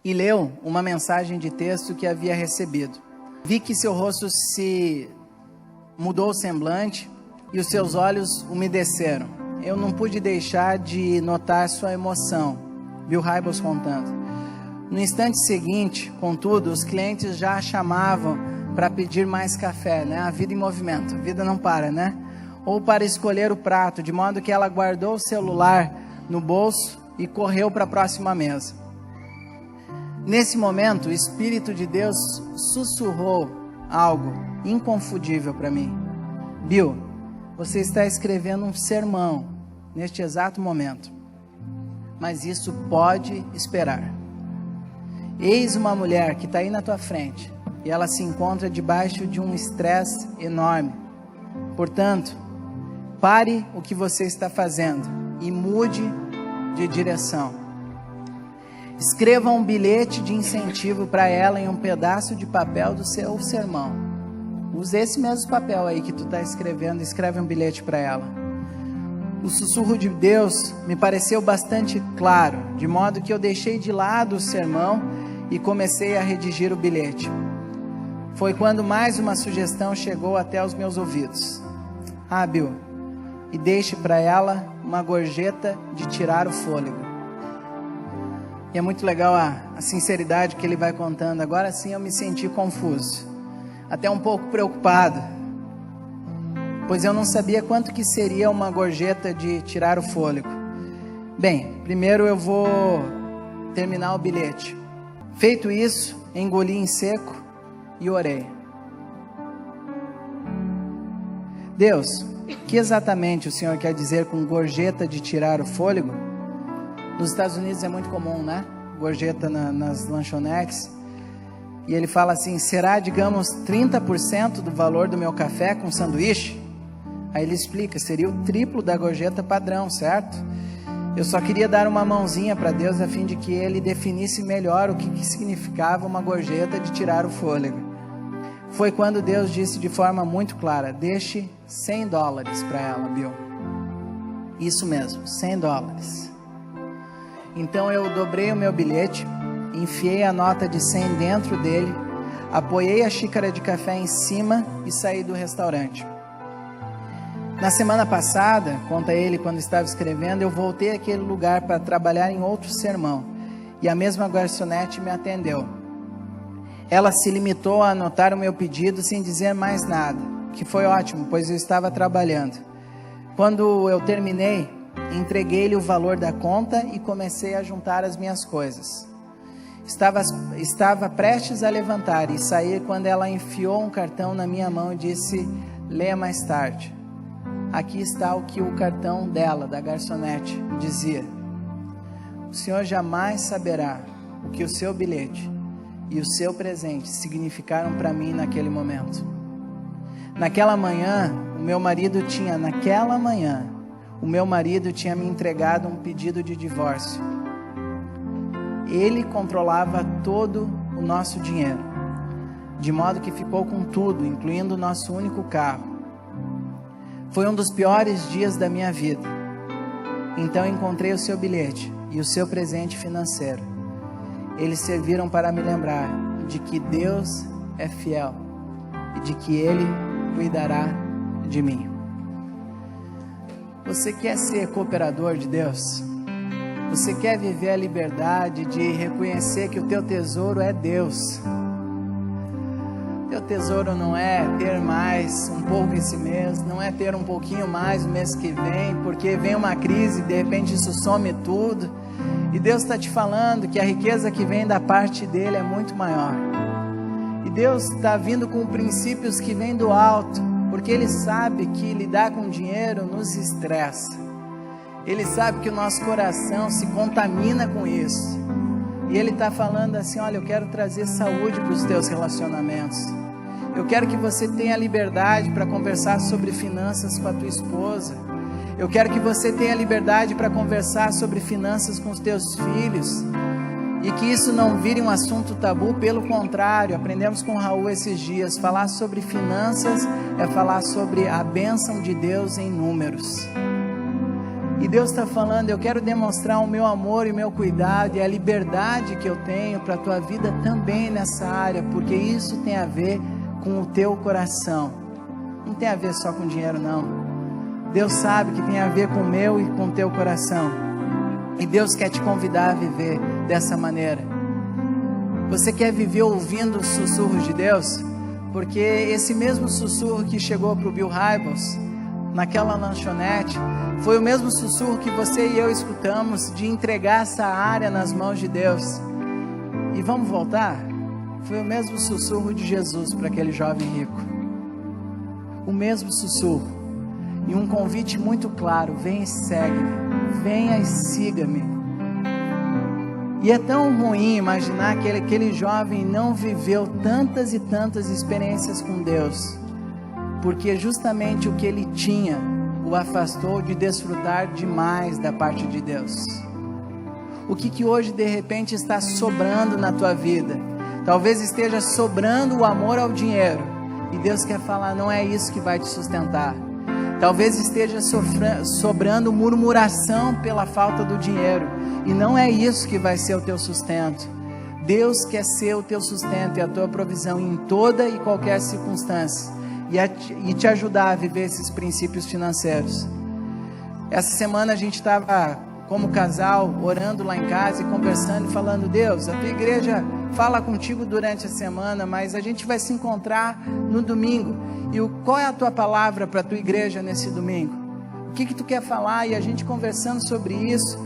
e leu uma mensagem de texto que havia recebido. Vi que seu rosto se mudou o semblante e os seus olhos umedeceram. Eu não pude deixar de notar sua emoção, Bill Hybels contando. No instante seguinte, contudo, os clientes já a chamavam para pedir mais café, né? A vida em movimento, a vida não para, né? Ou para escolher o prato, de modo que ela guardou o celular no bolso e correu para a próxima mesa. Nesse momento, o Espírito de Deus sussurrou algo inconfundível para mim. Bill, você está escrevendo um sermão neste exato momento, mas isso pode esperar. Eis uma mulher que está aí na tua frente e ela se encontra debaixo de um estresse enorme. Portanto, pare o que você está fazendo e mude de direção. Escreva um bilhete de incentivo para ela em um pedaço de papel do seu sermão. Use esse mesmo papel aí que tu está escrevendo, escreve um bilhete para ela. O sussurro de Deus me pareceu bastante claro, de modo que eu deixei de lado o sermão e comecei a redigir o bilhete. Foi quando mais uma sugestão chegou até os meus ouvidos. Ah, Bill, e deixe para ela uma gorjeta de tirar o fôlego. E é muito legal a sinceridade que ele vai contando. Agora sim eu me senti confuso, até um pouco preocupado, pois eu não sabia quanto que seria uma gorjeta de tirar o fôlego. Bem, primeiro eu vou terminar o bilhete. Feito isso, engoli em seco e orei. Deus, o que exatamente o Senhor quer dizer com gorjeta de tirar o fôlego? Nos Estados Unidos é muito comum, né? Gorjeta nas lanchonetes. E ele fala assim: será, digamos, 30% do valor do meu café com sanduíche? Aí ele explica, seria o triplo da gorjeta padrão, certo? Eu só queria dar uma mãozinha para Deus a fim de que Ele definisse melhor o que significava uma gorjeta de tirar o fôlego. Foi quando Deus disse de forma muito clara: deixe $100 para ela, Bill. Isso mesmo, $100. Então eu dobrei o meu bilhete, enfiei a nota de 100 dentro dele, apoiei a xícara de café em cima e saí do restaurante. Na semana passada, conta ele quando estava escrevendo, eu voltei àquele lugar para trabalhar em outro sermão, e a mesma garçonete me atendeu. Ela se limitou a anotar o meu pedido sem dizer mais nada, que foi ótimo, pois eu estava trabalhando. Quando eu terminei, entreguei-lhe o valor da conta e comecei a juntar as minhas coisas. Estava prestes a levantar e sair quando ela enfiou um cartão na minha mão e disse: leia mais tarde. Aqui está o que o cartão dela, da garçonete, dizia: o senhor jamais saberá o que o seu bilhete e o seu presente significaram para mim naquele momento. Naquela manhã, o meu marido tinha me entregado um pedido de divórcio. Ele controlava todo o nosso dinheiro, de modo que ficou com tudo, incluindo o nosso único carro. Foi um dos piores dias da minha vida. Então encontrei o seu bilhete e o seu presente financeiro. Eles serviram para me lembrar de que Deus é fiel e de que Ele cuidará de mim. Você quer ser cooperador de Deus? Você quer viver a liberdade de reconhecer que o teu tesouro é Deus? Teu tesouro não é ter mais um pouco esse mês, não é ter um pouquinho mais no mês que vem, porque vem uma crise e de repente isso some tudo. E Deus está te falando que a riqueza que vem da parte dele é muito maior. E Deus está vindo com princípios que vêm do alto, porque Ele sabe que lidar com dinheiro nos estressa. Ele sabe que o nosso coração se contamina com isso. E Ele está falando assim: olha, eu quero trazer saúde para os teus relacionamentos. Eu quero que você tenha liberdade para conversar sobre finanças com a tua esposa. Eu quero que você tenha liberdade para conversar sobre finanças com os teus filhos. E que isso não vire um assunto tabu, pelo contrário, aprendemos com o Raul esses dias, falar sobre finanças é falar sobre a bênção de Deus em números. E Deus está falando: eu quero demonstrar o meu amor e o meu cuidado e a liberdade que eu tenho para a tua vida também nessa área, porque isso tem a ver com o teu coração, não tem a ver só com dinheiro não. Deus sabe que tem a ver com o meu e com o teu coração, e Deus quer te convidar a viver dessa maneira. Você quer viver ouvindo os sussurros de Deus? Porque esse mesmo sussurro que chegou para o Bill Hybels naquela lanchonete foi o mesmo sussurro que você e eu escutamos, de entregar essa área nas mãos de Deus. E vamos voltar? Foi o mesmo sussurro de Jesus para aquele jovem rico. O mesmo sussurro. E um convite muito claro: vem e segue-me, venha e siga-me. E é tão ruim imaginar que aquele jovem não viveu tantas e tantas experiências com Deus, porque justamente o que ele tinha o afastou de desfrutar demais da parte de Deus. O que hoje de repente está sobrando na tua vida? Talvez esteja sobrando o amor ao dinheiro, e Deus quer falar: não é isso que vai te sustentar. Talvez esteja sobrando murmuração pela falta do dinheiro, e não é isso que vai ser o teu sustento. Deus quer ser o teu sustento e a tua provisão em toda e qualquer circunstância, e te ajudar a viver esses princípios financeiros. Essa semana a gente estava como casal orando lá em casa e conversando e falando: Deus, a tua igreja fala contigo durante a semana, mas a gente vai se encontrar no domingo, e qual é a tua palavra para a tua igreja nesse domingo? O que tu quer falar? E a gente conversando sobre isso,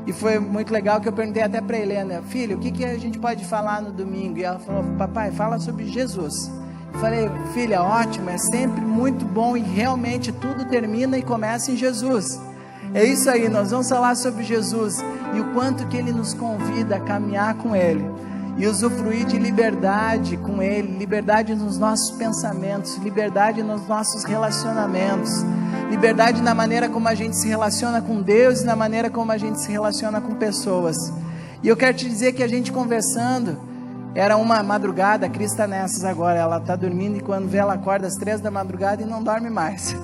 e foi muito legal que eu perguntei até para a Helena: filho, o que a gente pode falar no domingo? E ela falou: papai, fala sobre Jesus. Eu falei: filha, ótimo, é sempre muito bom, e realmente tudo termina e começa em Jesus. É isso aí, nós vamos falar sobre Jesus e o quanto que Ele nos convida a caminhar com Ele. e usufruir de liberdade com Ele, liberdade nos nossos pensamentos, liberdade nos nossos relacionamentos, liberdade na maneira como a gente se relaciona com Deus e na maneira como a gente se relaciona com pessoas. E eu quero te dizer que a gente conversando, era uma madrugada, a Cris está nessas agora, ela está dormindo e quando vê ela acorda às 3 da madrugada e não dorme mais.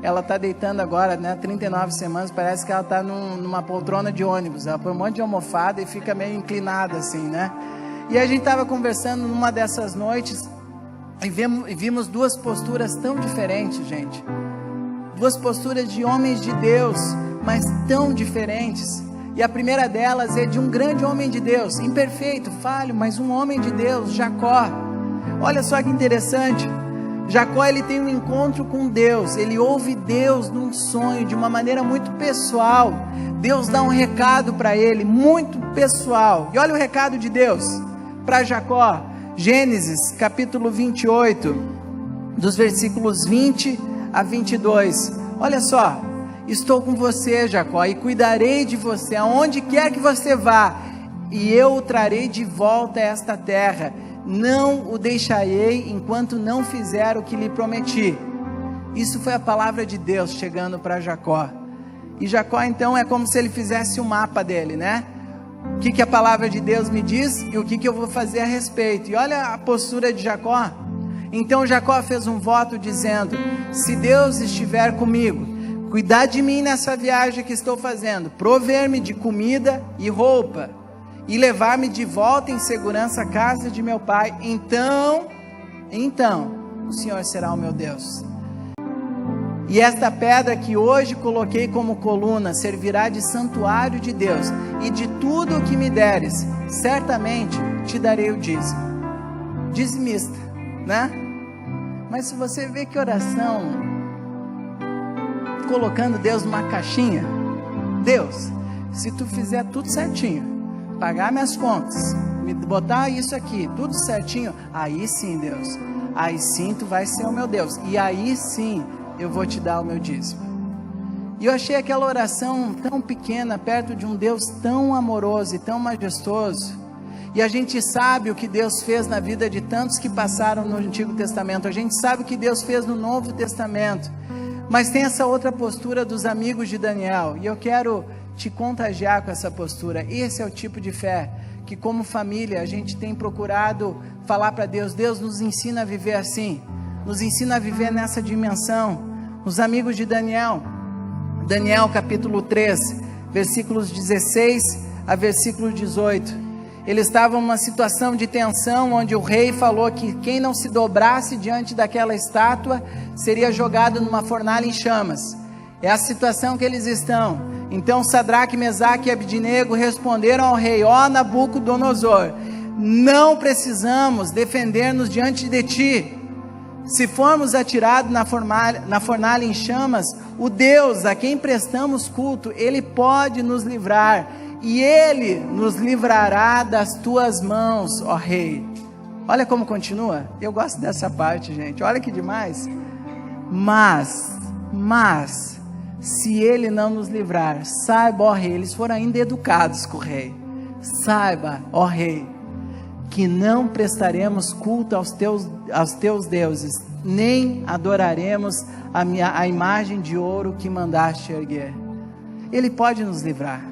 Ela está deitando agora, né, 39 semanas, parece que ela está numa poltrona de ônibus, ela põe um monte de almofada e fica meio inclinada assim, né? E a gente estava conversando numa dessas noites e vimos duas posturas tão diferentes, gente. Duas posturas de homens de Deus, mas tão diferentes. E a primeira delas é de um grande homem de Deus, imperfeito, falho, mas um homem de Deus, Jacó. Olha só que interessante. Jacó, ele tem um encontro com Deus, ele ouve Deus num sonho, de uma maneira muito pessoal. Deus dá um recado para ele, muito pessoal. E olha o recado de Deus para Jacó. Gênesis capítulo 28, dos versículos 20 a 22. Olha só: estou com você, Jacó, e cuidarei de você aonde quer que você vá, e eu o trarei de volta a esta terra. Não o deixarei enquanto não fizer o que lhe prometi. Isso foi a palavra de Deus chegando para Jacó. E Jacó então é como se ele fizesse um mapa dele, né? O que a palavra de Deus me diz e o que eu vou fazer a respeito. E olha a postura de Jacó. Então Jacó fez um voto dizendo: se Deus estiver comigo, cuidar de mim nessa viagem que estou fazendo, prover-me de comida e roupa, e levar-me de volta em segurança à casa de meu pai, então o Senhor será o meu Deus. E esta pedra que hoje coloquei como coluna servirá de santuário de Deus, e de tudo o que me deres, certamente te darei o dízimo. Dizimista, né? Mas se você vê que oração, colocando Deus numa caixinha, Deus, se tu fizer tudo certinho, pagar minhas contas, me botar isso aqui, tudo certinho, aí sim, Deus, aí sim tu vai ser o meu Deus, e aí sim eu vou te dar o meu dízimo. E eu achei aquela oração tão pequena perto de um Deus tão amoroso e tão majestoso. E a gente sabe o que Deus fez na vida de tantos que passaram no Antigo Testamento, a gente sabe o que Deus fez no Novo Testamento, mas tem essa outra postura dos amigos de Daniel, e eu quero te contagiar com essa postura. Esse é o tipo de fé que, como família, a gente tem procurado falar para Deus. Deus nos ensina a viver assim, nos ensina a viver nessa dimensão. Os amigos de Daniel, Daniel capítulo 3, versículos 16 a versículo 18, eles estavam numa situação de tensão, onde o rei falou que quem não se dobrasse diante daquela estátua seria jogado numa fornalha em chamas. É a situação que eles estão. Então Sadraque, Mesaque e Abidnego responderam ao rei: ó Nabucodonosor, não precisamos defender-nos diante de ti. Se formos atirados na fornalha em chamas, o Deus a quem prestamos culto, Ele pode nos livrar, e Ele nos livrará das tuas mãos, ó rei. Olha como continua. Eu gosto dessa parte, gente, olha que demais. Mas, se Ele não nos livrar, saiba, ó rei, eles foram ainda educados com o rei, saiba, ó rei, que não prestaremos culto aos teus deuses, nem adoraremos a imagem de ouro que mandaste erguer. Ele pode nos livrar,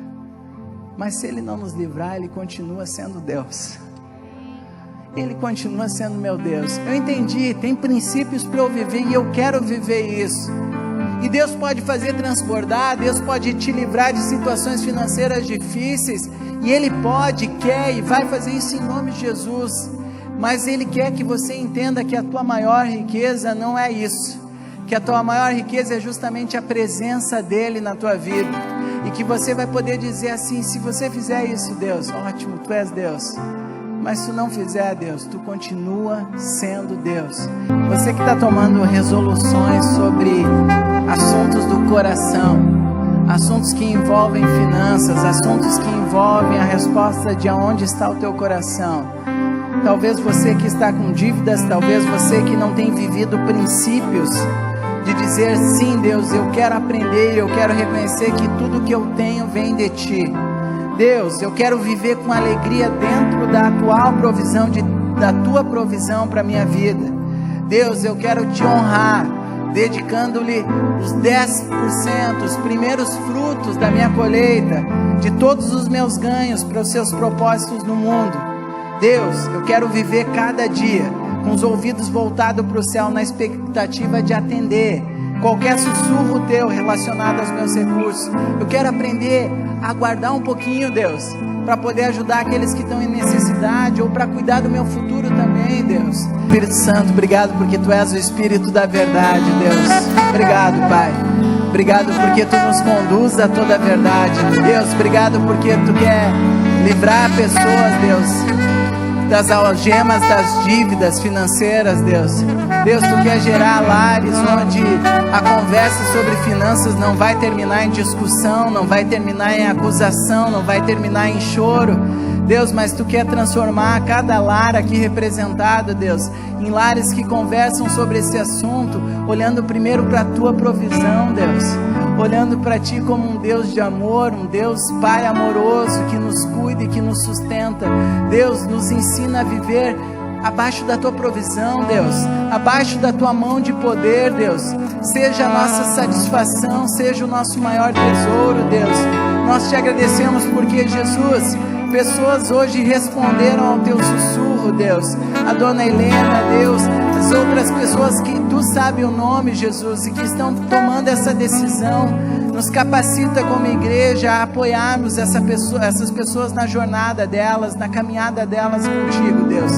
mas se Ele não nos livrar, Ele continua sendo Deus. Ele continua sendo meu Deus. Eu entendi, tem princípios para eu viver e eu quero viver isso. E Deus pode fazer transbordar, Deus pode te livrar de situações financeiras difíceis, e Ele pode, quer e vai fazer isso em nome de Jesus. Mas Ele quer que você entenda que a tua maior riqueza não é isso, que a tua maior riqueza é justamente a presença dEle na tua vida, e que você vai poder dizer assim: se você fizer isso, Deus, ótimo, tu és Deus. Mas se tu não fizer, Deus, tu continua sendo Deus. Você que está tomando resoluções sobre assuntos do coração, assuntos que envolvem finanças, assuntos que envolvem a resposta de aonde está o teu coração. Talvez você que está com dívidas, talvez você que não tem vivido princípios de dizer: sim, Deus, eu quero aprender, eu quero reconhecer que tudo que eu tenho vem de Ti. Deus, eu quero viver com alegria dentro da atual provisão, da tua provisão para a minha vida. Deus, eu quero te honrar, dedicando-lhe os 10%, os primeiros frutos da minha colheita, de todos os meus ganhos para os seus propósitos no mundo. Deus, eu quero viver cada dia com os ouvidos voltados para o céu, na expectativa de atender qualquer sussurro teu relacionado aos meus recursos. Eu quero aprender a guardar um pouquinho, Deus, para poder ajudar aqueles que estão em necessidade, ou para cuidar do meu futuro também, Deus. Espírito Santo, obrigado porque Tu és o Espírito da verdade, Deus. Obrigado, Pai. Obrigado porque Tu nos conduz a toda a verdade. Deus, obrigado porque Tu quer livrar pessoas, Deus, das algemas das dívidas financeiras, Deus. Deus, Tu quer gerar lares onde a conversa sobre finanças não vai terminar em discussão, não vai terminar em acusação, não vai terminar em choro, Deus, mas Tu quer transformar cada lar aqui representado, Deus, em lares que conversam sobre esse assunto, olhando primeiro para a Tua provisão, Deus, olhando para Ti como um Deus de amor, um Deus Pai amoroso, que nos cuida e que nos sustenta. Deus, nos ensina a viver abaixo da Tua provisão, Deus, abaixo da Tua mão de poder, Deus. Seja a nossa satisfação, seja o nosso maior tesouro, Deus. Nós Te agradecemos porque, Jesus, pessoas hoje responderam ao Teu sussurro, Deus. A Dona Helena, Deus, as outras pessoas que Tu sabe o nome, Jesus, e que estão tomando essa decisão. Nos capacita como igreja a apoiarmos essas pessoas na jornada delas, na caminhada delas contigo, Deus.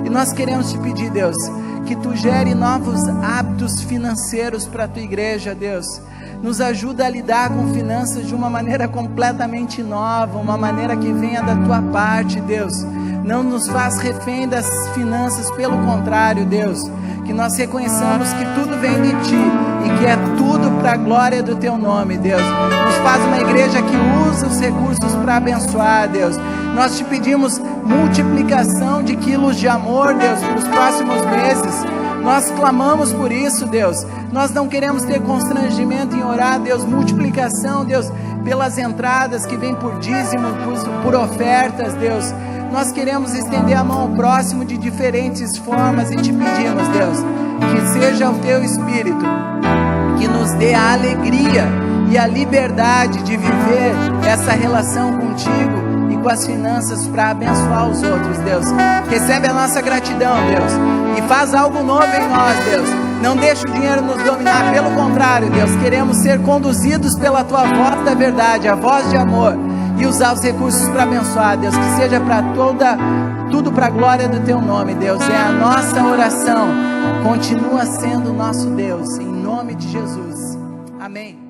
E nós queremos Te pedir, Deus, que Tu gere novos hábitos financeiros para a Tua igreja, Deus. Nos ajuda a lidar com finanças de uma maneira completamente nova, uma maneira que venha da Tua parte, Deus. Não nos faz refém das finanças, pelo contrário, Deus, que nós reconheçamos que tudo vem de Ti e que é tudo para a glória do Teu nome, Deus. Nos faz uma igreja que usa os recursos para abençoar, Deus. Nós Te pedimos multiplicação de quilos de amor, Deus, para os próximos meses. Nós clamamos por isso, Deus. Nós não queremos ter constrangimento em orar, Deus, multiplicação, Deus, pelas entradas que vêm por dízimo, por ofertas, Deus. Nós queremos estender a mão ao próximo de diferentes formas e Te pedimos, Deus, que seja o Teu Espírito que nos dê a alegria e a liberdade de viver essa relação contigo e com as finanças para abençoar os outros, Deus. Recebe a nossa gratidão, Deus, e faz algo novo em nós, Deus. Não deixa o dinheiro nos dominar, pelo contrário, Deus, queremos ser conduzidos pela Tua voz da verdade, a voz de amor, e usar os recursos para abençoar, Deus, que seja para tudo para a glória do Teu nome, Deus. É a nossa oração, continua sendo o nosso Deus, em nome de Jesus, amém.